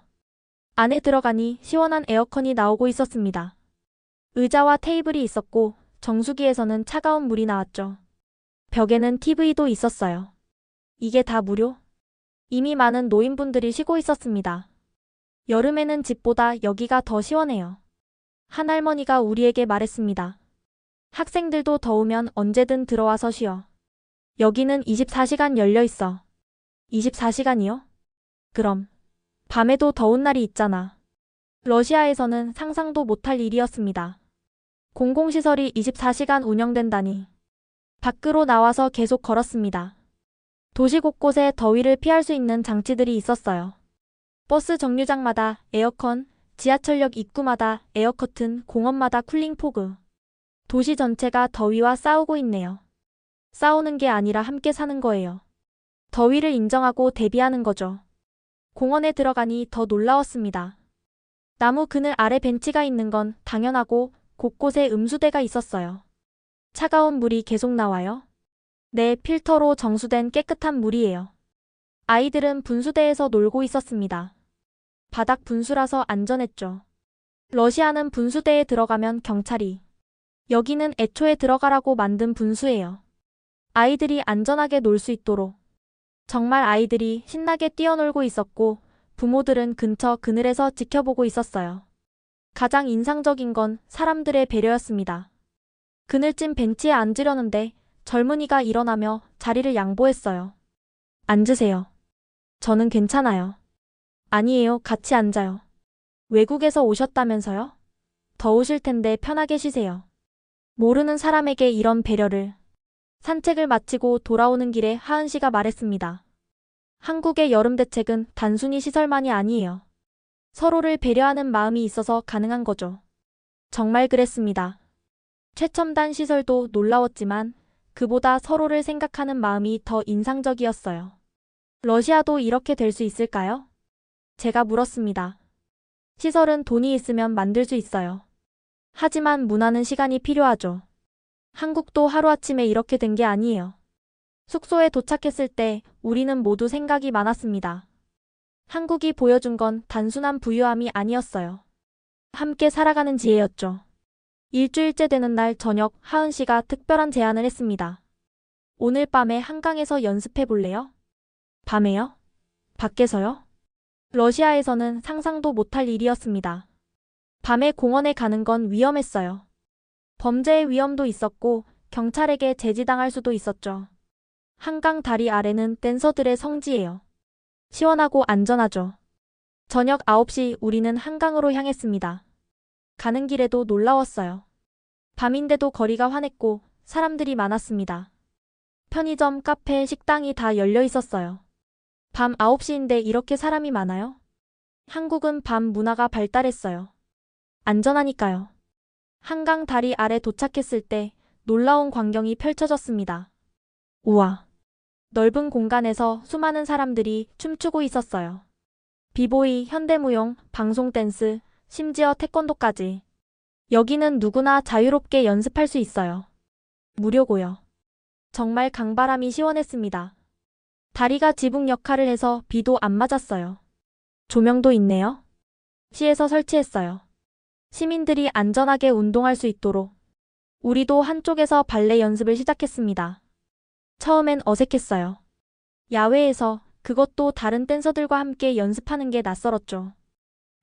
안에 들어가니 시원한 에어컨이 나오고 있었습니다. 의자와 테이블이 있었고 정수기에서는 차가운 물이 나왔죠. 벽에는 TV도 있었어요. 이게 다 무료? 이미 많은 노인분들이 쉬고 있었습니다. 여름에는 집보다 여기가 더 시원해요. 한 할머니가 우리에게 말했습니다. 학생들도 더우면 언제든 들어와서 쉬어. 여기는 24시간 열려 있어. 24시간이요? 그럼 밤에도 더운 날이 있잖아. 러시아에서는 상상도 못할 일이었습니다. 공공시설이 24시간 운영된다니. 밖으로 나와서 계속 걸었습니다. 도시 곳곳에 더위를 피할 수 있는 장치들이 있었어요. 버스 정류장마다 에어컨, 지하철역 입구마다 에어커튼, 공원마다 쿨링포그. 도시 전체가 더위와 싸우고 있네요. 싸우는 게 아니라 함께 사는 거예요. 더위를 인정하고 대비하는 거죠. 공원에 들어가니 더 놀라웠습니다. 나무 그늘 아래 벤치가 있는 건 당연하고 곳곳에 음수대가 있었어요. 차가운 물이 계속 나와요? 네, 필터로 정수된 깨끗한 물이에요. 아이들은 분수대에서 놀고 있었습니다. 바닥 분수라서 안전했죠. 러시아는 분수대에 들어가면 경찰이. 여기는 애초에 들어가라고 만든 분수예요. 아이들이 안전하게 놀 수 있도록. 정말 아이들이 신나게 뛰어놀고 있었고 부모들은 근처 그늘에서 지켜보고 있었어요. 가장 인상적인 건 사람들의 배려였습니다. 그늘진 벤치에 앉으려는데 젊은이가 일어나며 자리를 양보했어요. 앉으세요. 저는 괜찮아요. 아니에요. 같이 앉아요. 외국에서 오셨다면서요? 더우실 텐데 편하게 쉬세요. 모르는 사람에게 이런 배려를. 산책을 마치고 돌아오는 길에 하은 씨가 말했습니다. 한국의 여름 대책은 단순히 시설만이 아니에요. 서로를 배려하는 마음이 있어서 가능한 거죠. 정말 그랬습니다. 최첨단 시설도 놀라웠지만 그보다 서로를 생각하는 마음이 더 인상적이었어요. 러시아도 이렇게 될 수 있을까요? 제가 물었습니다. 시설은 돈이 있으면 만들 수 있어요. 하지만 문화는 시간이 필요하죠. 한국도 하루아침에 이렇게 된 게 아니에요. 숙소에 도착했을 때 우리는 모두 생각이 많았습니다. 한국이 보여준 건 단순한 부유함이 아니었어요. 함께 살아가는 지혜였죠. 일주일째 되는 날 저녁 하은 씨가 특별한 제안을 했습니다. 오늘 밤에 한강에서 연습해 볼래요? 밤에요? 밖에서요? 러시아에서는 상상도 못할 일이었습니다. 밤에 공원에 가는 건 위험했어요. 범죄의 위험도 있었고 경찰에게 제지당할 수도 있었죠. 한강 다리 아래는 댄서들의 성지예요. 시원하고 안전하죠. 저녁 9시 우리는 한강으로 향했습니다. 가는 길에도 놀라웠어요. 밤인데도 거리가 환했고 사람들이 많았습니다. 편의점, 카페, 식당이 다 열려 있었어요. 밤 9시인데 이렇게 사람이 많아요? 한국은 밤 문화가 발달했어요. 안전하니까요. 한강 다리 아래 도착했을 때 놀라운 광경이 펼쳐졌습니다. 우와. 넓은 공간에서 수많은 사람들이 춤추고 있었어요. 비보이, 현대무용, 방송댄스, 심지어 태권도까지. 여기는 누구나 자유롭게 연습할 수 있어요. 무료고요. 정말 강바람이 시원했습니다. 다리가 지붕 역할을 해서 비도 안 맞았어요. 조명도 있네요. 시에서 설치했어요. 시민들이 안전하게 운동할 수 있도록. 우리도 한쪽에서 발레 연습을 시작했습니다. 처음엔 어색했어요. 야외에서 그것도 다른 댄서들과 함께 연습하는 게 낯설었죠.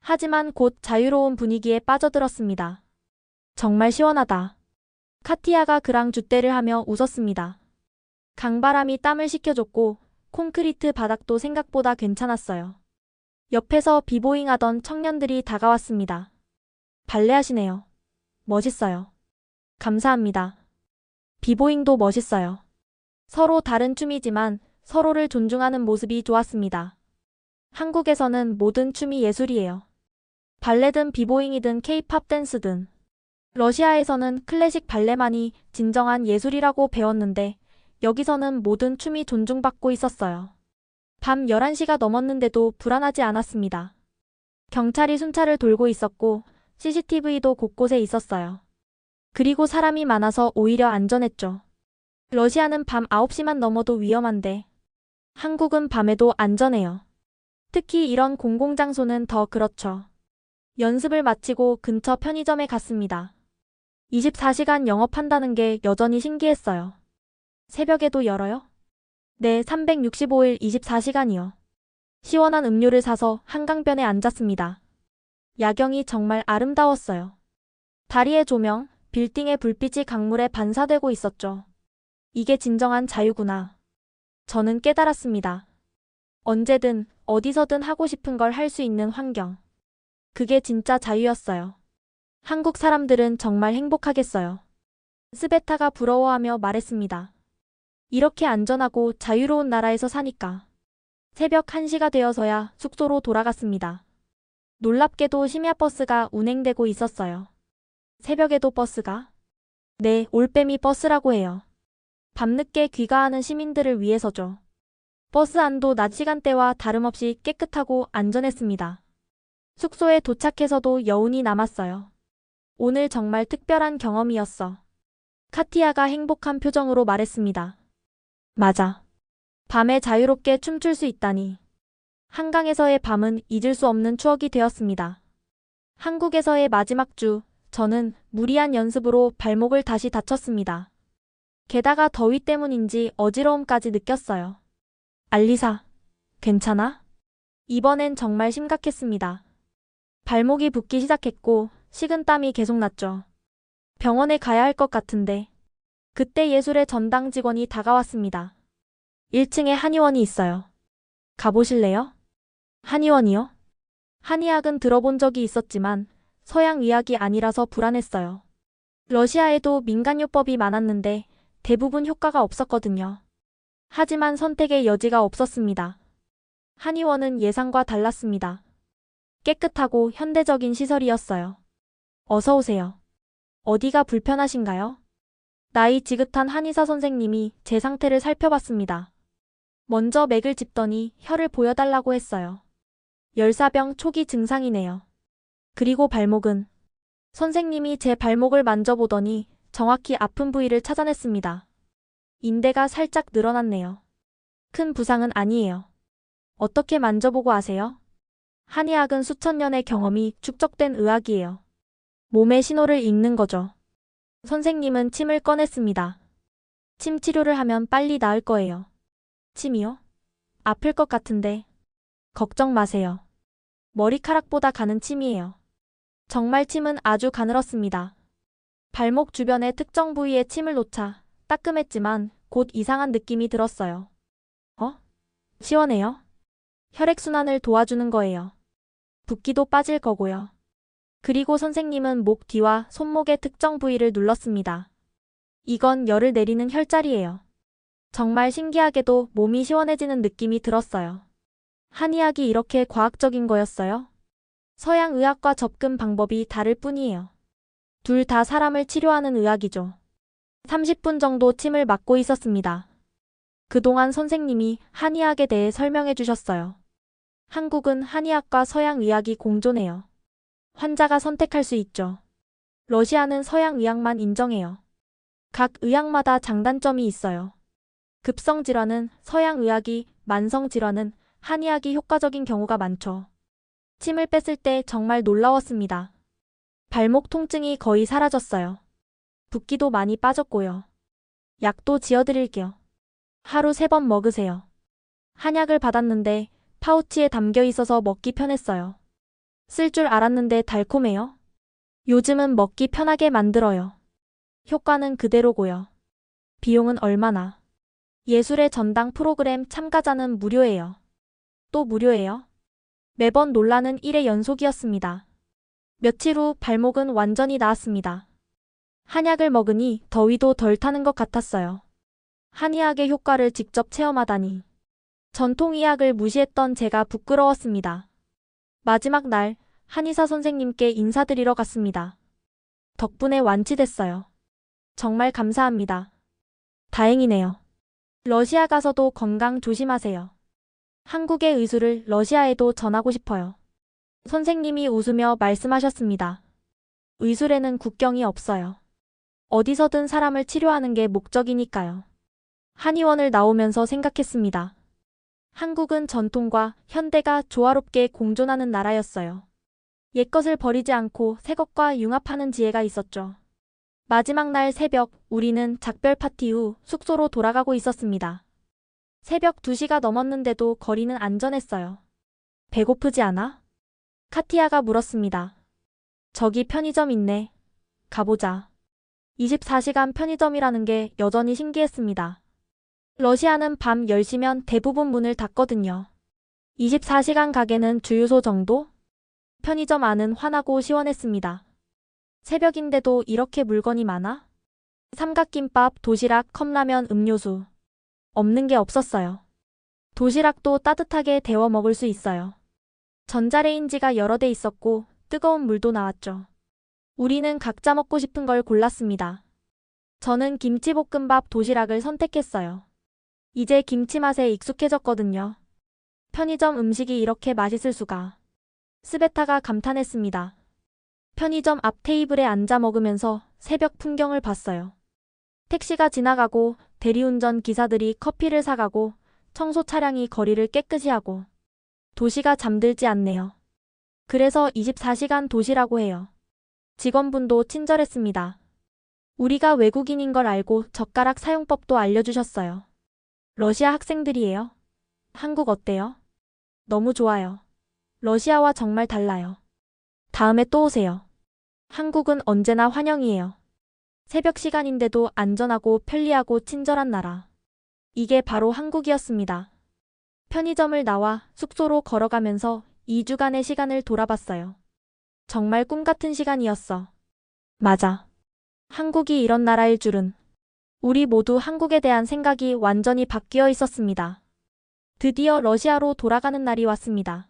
하지만 곧 자유로운 분위기에 빠져들었습니다. 정말 시원하다. 카티아가 그랑 줏대를 하며 웃었습니다. 강바람이 땀을 식혀줬고 콘크리트 바닥도 생각보다 괜찮았어요. 옆에서 비보잉 하던 청년들이 다가왔습니다. 발레 하시네요. 멋있어요. 감사합니다. 비보잉도 멋있어요. 서로 다른 춤이지만 서로를 존중하는 모습이 좋았습니다. 한국에서는 모든 춤이 예술이에요. 발레든 비보잉이든 케이팝 댄스든. 러시아에서는 클래식 발레만이 진정한 예술이라고 배웠는데 여기서는 모든 춤이 존중받고 있었어요. 밤 11시가 넘었는데도 불안하지 않았습니다. 경찰이 순찰을 돌고 있었고 CCTV도 곳곳에 있었어요. 그리고 사람이 많아서 오히려 안전했죠. 러시아는 밤 9시만 넘어도 위험한데 한국은 밤에도 안전해요. 특히 이런 공공장소는 더 그렇죠. 연습을 마치고 근처 편의점에 갔습니다. 24시간 영업한다는 게 여전히 신기했어요. 새벽에도 열어요? 네, 365일 24시간이요. 시원한 음료를 사서 한강변에 앉았습니다. 야경이 정말 아름다웠어요. 다리의 조명, 빌딩의 불빛이 강물에 반사되고 있었죠. 이게 진정한 자유구나. 저는 깨달았습니다. 언제든 어디서든 하고 싶은 걸 할 수 있는 환경. 그게 진짜 자유였어요. 한국 사람들은 정말 행복하겠어요. 스베타가 부러워하며 말했습니다. 이렇게 안전하고 자유로운 나라에서 사니까. 새벽 1시가 되어서야 숙소로 돌아갔습니다. 놀랍게도 심야버스가 운행되고 있었어요. 새벽에도 버스가? 네, 올빼미 버스라고 해요. 밤늦게 귀가하는 시민들을 위해서죠. 버스 안도 낮 시간대와 다름없이 깨끗하고 안전했습니다. 숙소에 도착해서도 여운이 남았어요. 오늘 정말 특별한 경험이었어. 카티아가 행복한 표정으로 말했습니다. 맞아. 밤에 자유롭게 춤출 수 있다니. 한강에서의 밤은 잊을 수 없는 추억이 되었습니다. 한국에서의 마지막 주, 저는 무리한 연습으로 발목을 다시 다쳤습니다. 게다가 더위 때문인지 어지러움까지 느꼈어요. 알리사, 괜찮아? 이번엔 정말 심각했습니다. 발목이 붓기 시작했고 식은땀이 계속 났죠. 병원에 가야 할 것 같은데. 그때 예술의 전당 직원이 다가왔습니다. 1층에 한의원이 있어요. 가보실래요? 한의원이요? 한의학은 들어본 적이 있었지만 서양 의학이 아니라서 불안했어요. 러시아에도 민간요법이 많았는데 대부분 효과가 없었거든요. 하지만 선택의 여지가 없었습니다. 한의원은 예상과 달랐습니다. 깨끗하고 현대적인 시설이었어요. 어서 오세요. 어디가 불편하신가요? 나이 지긋한 한의사 선생님이 제 상태를 살펴봤습니다. 먼저 맥을 짚더니 혀를 보여달라고 했어요. 열사병 초기 증상이네요. 그리고 발목은? 선생님이 제 발목을 만져보더니 정확히 아픈 부위를 찾아냈습니다. 인대가 살짝 늘어났네요. 큰 부상은 아니에요. 어떻게 만져보고 아세요? 한의학은 수천 년의 경험이 축적된 의학이에요. 몸의 신호를 읽는 거죠. 선생님은 침을 꺼냈습니다. 침 치료를 하면 빨리 나을 거예요. 침이요? 아플 것 같은데. 걱정 마세요. 머리카락보다 가는 침이에요. 정말 침은 아주 가늘었습니다. 발목 주변의 특정 부위에 침을 놓자 따끔했지만 곧 이상한 느낌이 들었어요. 시원해요? 혈액순환을 도와주는 거예요. 붓기도 빠질 거고요. 그리고 선생님은 목 뒤와 손목의 특정 부위를 눌렀습니다. 이건 열을 내리는 혈자리예요. 정말 신기하게도 몸이 시원해지는 느낌이 들었어요. 한의학이 이렇게 과학적인 거였어요? 서양 의학과 접근 방법이 다를 뿐이에요. 둘 다 사람을 치료하는 의학이죠. 30분 정도 침을 맞고 있었습니다. 그동안 선생님이 한의학에 대해 설명해 주셨어요. 한국은 한의학과 서양 의학이 공존해요. 환자가 선택할 수 있죠. 러시아는 서양 의학만 인정해요. 각 의학마다 장단점이 있어요. 급성 질환은 서양 의학이, 만성 질환은 한의학이 효과적인 경우가 많죠. 침을 뺐을 때 정말 놀라웠습니다. 발목 통증이 거의 사라졌어요. 붓기도 많이 빠졌고요. 약도 지어드릴게요. 하루 3번 먹으세요. 한약을 받았는데 파우치에 담겨 있어서 먹기 편했어요. 쓸 줄 알았는데 달콤해요. 요즘은 먹기 편하게 만들어요. 효과는 그대로고요. 비용은 얼마나? 예술의 전당 프로그램 참가자는 무료예요. 또 무료예요? 매번 놀라는 1회 연속이었습니다. 며칠 후 발목은 완전히 나았습니다. 한약을 먹으니 더위도 덜 타는 것 같았어요. 한의학의 효과를 직접 체험하다니. 전통의학을 무시했던 제가 부끄러웠습니다. 마지막 날 한의사 선생님께 인사드리러 갔습니다. 덕분에 완치됐어요. 정말 감사합니다. 다행이네요. 러시아 가서도 건강 조심하세요. 한국의 의술을 러시아에도 전하고 싶어요. 선생님이 웃으며 말씀하셨습니다. 의술에는 국경이 없어요. 어디서든 사람을 치료하는 게 목적이니까요. 한의원을 나오면서 생각했습니다. 한국은 전통과 현대가 조화롭게 공존하는 나라였어요. 옛것을 버리지 않고 새것과 융합하는 지혜가 있었죠. 마지막 날 새벽, 우리는 작별 파티 후 숙소로 돌아가고 있었습니다. 새벽 2시가 넘었는데도 거리는 안전했어요. 배고프지 않아? 카티아가 물었습니다. 저기 편의점 있네. 가보자. 24시간 편의점이라는 게 여전히 신기했습니다. 러시아는 밤 10시면 대부분 문을 닫거든요. 24시간 가게는 주유소 정도? 편의점 안은 환하고 시원했습니다. 새벽인데도 이렇게 물건이 많아? 삼각김밥, 도시락, 컵라면, 음료수. 없는 게 없었어요. 도시락도 따뜻하게 데워 먹을 수 있어요. 전자레인지가 여러 대 있었고 뜨거운 물도 나왔죠. 우리는 각자 먹고 싶은 걸 골랐습니다. 저는 김치볶음밥 도시락을 선택했어요. 이제 김치 맛에 익숙해졌거든요. 편의점 음식이 이렇게 맛있을 수가. 스베타가 감탄했습니다. 편의점 앞 테이블에 앉아 먹으면서 새벽 풍경을 봤어요. 택시가 지나가고 대리운전 기사들이 커피를 사가고 청소 차량이 거리를 깨끗이 하고 도시가 잠들지 않네요. 그래서 24시간 도시라고 해요. 직원분도 친절했습니다. 우리가 외국인인 걸 알고 젓가락 사용법도 알려주셨어요. 러시아 학생들이에요? 한국 어때요? 너무 좋아요. 러시아와 정말 달라요. 다음에 또 오세요. 한국은 언제나 환영이에요. 새벽 시간인데도 안전하고 편리하고 친절한 나라. 이게 바로 한국이었습니다. 편의점을 나와 숙소로 걸어가면서 2주간의 시간을 돌아봤어요. 정말 꿈 같은 시간이었어. 맞아. 한국이 이런 나라일 줄은. 우리 모두 한국에 대한 생각이 완전히 바뀌어 있었습니다. 드디어 러시아로 돌아가는 날이 왔습니다.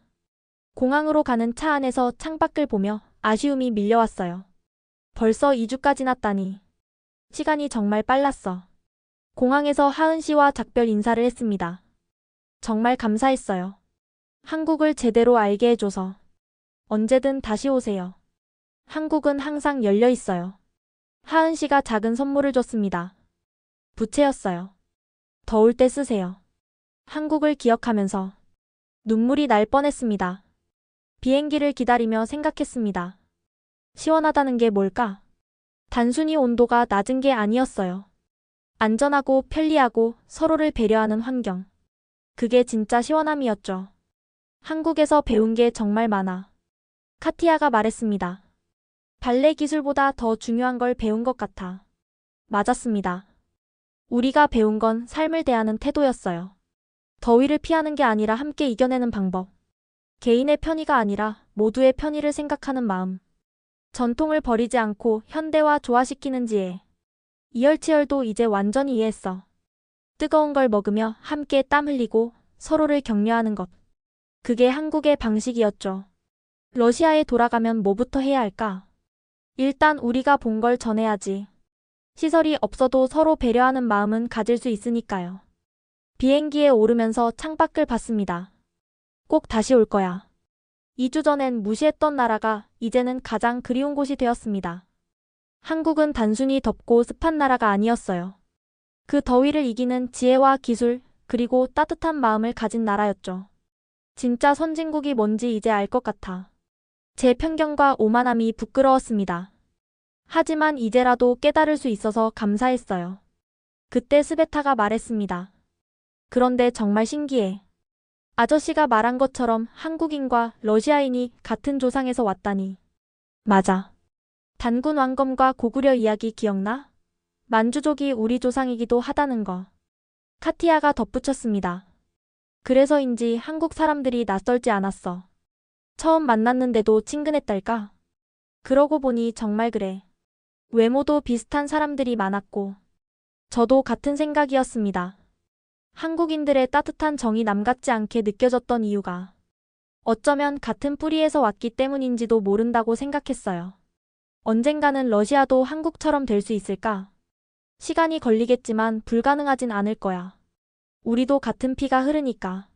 공항으로 가는 차 안에서 창밖을 보며 아쉬움이 밀려왔어요. 벌써 2주가 지났다니. 시간이 정말 빨랐어. 공항에서 하은 씨와 작별 인사를 했습니다. 정말 감사했어요. 한국을 제대로 알게 해줘서. 언제든 다시 오세요. 한국은 항상 열려 있어요. 하은 씨가 작은 선물을 줬습니다. 부채였어요. 더울 때 쓰세요. 한국을 기억하면서 눈물이 날 뻔했습니다. 비행기를 기다리며 생각했습니다. 시원하다는 게 뭘까? 단순히 온도가 낮은 게 아니었어요. 안전하고 편리하고 서로를 배려하는 환경. 그게 진짜 시원함이었죠. 한국에서 배운 게 정말 많아. 카티아가 말했습니다. 발레 기술보다 더 중요한 걸 배운 것 같아. 맞았습니다. 우리가 배운 건 삶을 대하는 태도였어요. 더위를 피하는 게 아니라 함께 이겨내는 방법. 개인의 편의가 아니라 모두의 편의를 생각하는 마음. 전통을 버리지 않고 현대화 조화시키는 지혜. 이열치열도 이제 완전히 이해했어. 뜨거운 걸 먹으며 함께 땀 흘리고 서로를 격려하는 것. 그게 한국의 방식이었죠. 러시아에 돌아가면 뭐부터 해야 할까? 일단 우리가 본 걸 전해야지. 시설이 없어도 서로 배려하는 마음은 가질 수 있으니까요. 비행기에 오르면서 창밖을 봤습니다. 꼭 다시 올 거야. 2주 전엔 무시했던 나라가 이제는 가장 그리운 곳이 되었습니다. 한국은 단순히 덥고 습한 나라가 아니었어요. 그 더위를 이기는 지혜와 기술, 그리고 따뜻한 마음을 가진 나라였죠. 진짜 선진국이 뭔지 이제 알 것 같아. 제 편견과 오만함이 부끄러웠습니다. 하지만 이제라도 깨달을 수 있어서 감사했어요. 그때 스베타가 말했습니다. 그런데 정말 신기해. 아저씨가 말한 것처럼 한국인과 러시아인이 같은 조상에서 왔다니. 맞아. 단군 왕검과 고구려 이야기 기억나? 만주족이 우리 조상이기도 하다는 거. 카티아가 덧붙였습니다. 그래서인지 한국 사람들이 낯설지 않았어. 처음 만났는데도 친근했달까? 그러고 보니 정말 그래. 외모도 비슷한 사람들이 많았고. 저도 같은 생각이었습니다. 한국인들의 따뜻한 정이 남같지 않게 느껴졌던 이유가 어쩌면 같은 뿌리에서 왔기 때문인지도 모른다고 생각했어요. 언젠가는 러시아도 한국처럼 될 수 있을까? 시간이 걸리겠지만 불가능하진 않을 거야. 우리도 같은 피가 흐르니까.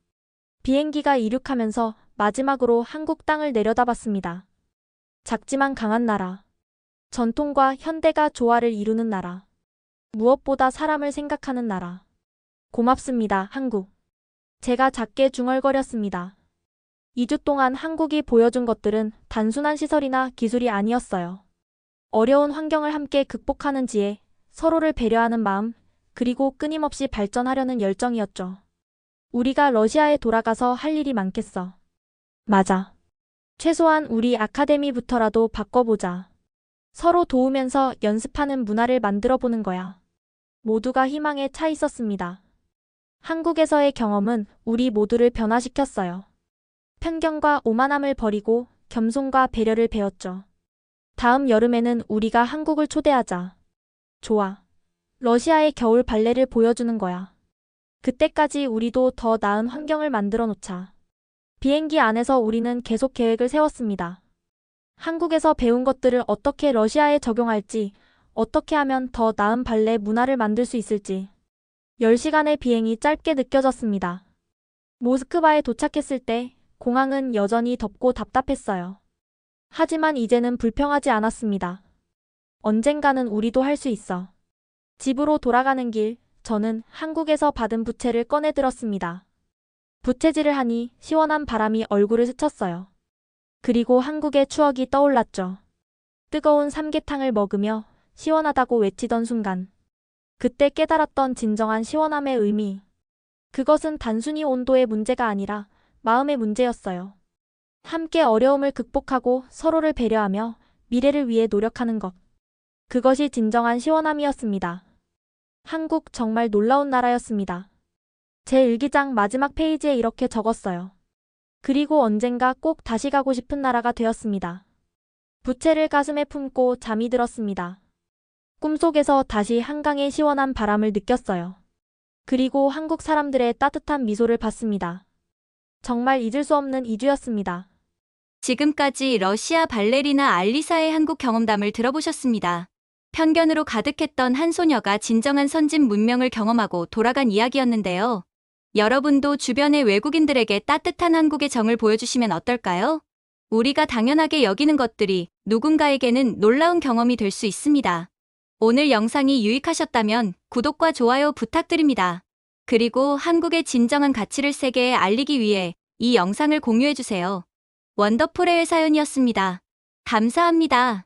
비행기가 이륙하면서 마지막으로 한국 땅을 내려다봤습니다. 작지만 강한 나라. 전통과 현대가 조화를 이루는 나라. 무엇보다 사람을 생각하는 나라. 고맙습니다, 한국. 제가 작게 중얼거렸습니다. 2주 동안 한국이 보여준 것들은 단순한 시설이나 기술이 아니었어요. 어려운 환경을 함께 극복하는 지혜, 서로를 배려하는 마음, 그리고 끊임없이 발전하려는 열정이었죠. 우리가 러시아에 돌아가서 할 일이 많겠어. 맞아. 최소한 우리 아카데미부터라도 바꿔보자. 서로 도우면서 연습하는 문화를 만들어 보는 거야. 모두가 희망에 차 있었습니다. 한국에서의 경험은 우리 모두를 변화시켰어요. 편견과 오만함을 버리고 겸손과 배려를 배웠죠. 다음 여름에는 우리가 한국을 초대하자. 좋아. 러시아의 겨울 발레를 보여주는 거야. 그때까지 우리도 더 나은 환경을 만들어 놓자. 비행기 안에서 우리는 계속 계획을 세웠습니다. 한국에서 배운 것들을 어떻게 러시아에 적용할지, 어떻게 하면 더 나은 발레 문화를 만들 수 있을지. 10시간의 비행이 짧게 느껴졌습니다. 모스크바에 도착했을 때 공항은 여전히 덥고 답답했어요. 하지만 이제는 불평하지 않았습니다. 언젠가는 우리도 할 수 있어. 집으로 돌아가는 길, 저는 한국에서 받은 부채를 꺼내 들었습니다. 부채질을 하니 시원한 바람이 얼굴을 스쳤어요. 그리고 한국의 추억이 떠올랐죠. 뜨거운 삼계탕을 먹으며 시원하다고 외치던 순간. 그때 깨달았던 진정한 시원함의 의미. 그것은 단순히 온도의 문제가 아니라 마음의 문제였어요. 함께 어려움을 극복하고 서로를 배려하며 미래를 위해 노력하는 것. 그것이 진정한 시원함이었습니다. 한국 정말 놀라운 나라였습니다. 제 일기장 마지막 페이지에 이렇게 적었어요. 그리고 언젠가 꼭 다시 가고 싶은 나라가 되었습니다. 부채를 가슴에 품고 잠이 들었습니다. 꿈속에서 다시 한강의 시원한 바람을 느꼈어요. 그리고 한국 사람들의 따뜻한 미소를 봤습니다. 정말 잊을 수 없는 2주였습니다. 지금까지 러시아 발레리나 알리사의 한국 경험담을 들어보셨습니다. 편견으로 가득했던 한 소녀가 진정한 선진 문명을 경험하고 돌아간 이야기였는데요. 여러분도 주변의 외국인들에게 따뜻한 한국의 정을 보여주시면 어떨까요? 우리가 당연하게 여기는 것들이 누군가에게는 놀라운 경험이 될 수 있습니다. 오늘 영상이 유익하셨다면 구독과 좋아요 부탁드립니다. 그리고 한국의 진정한 가치를 세계에 알리기 위해 이 영상을 공유해주세요. 원더풀의 사연이었습니다. 감사합니다.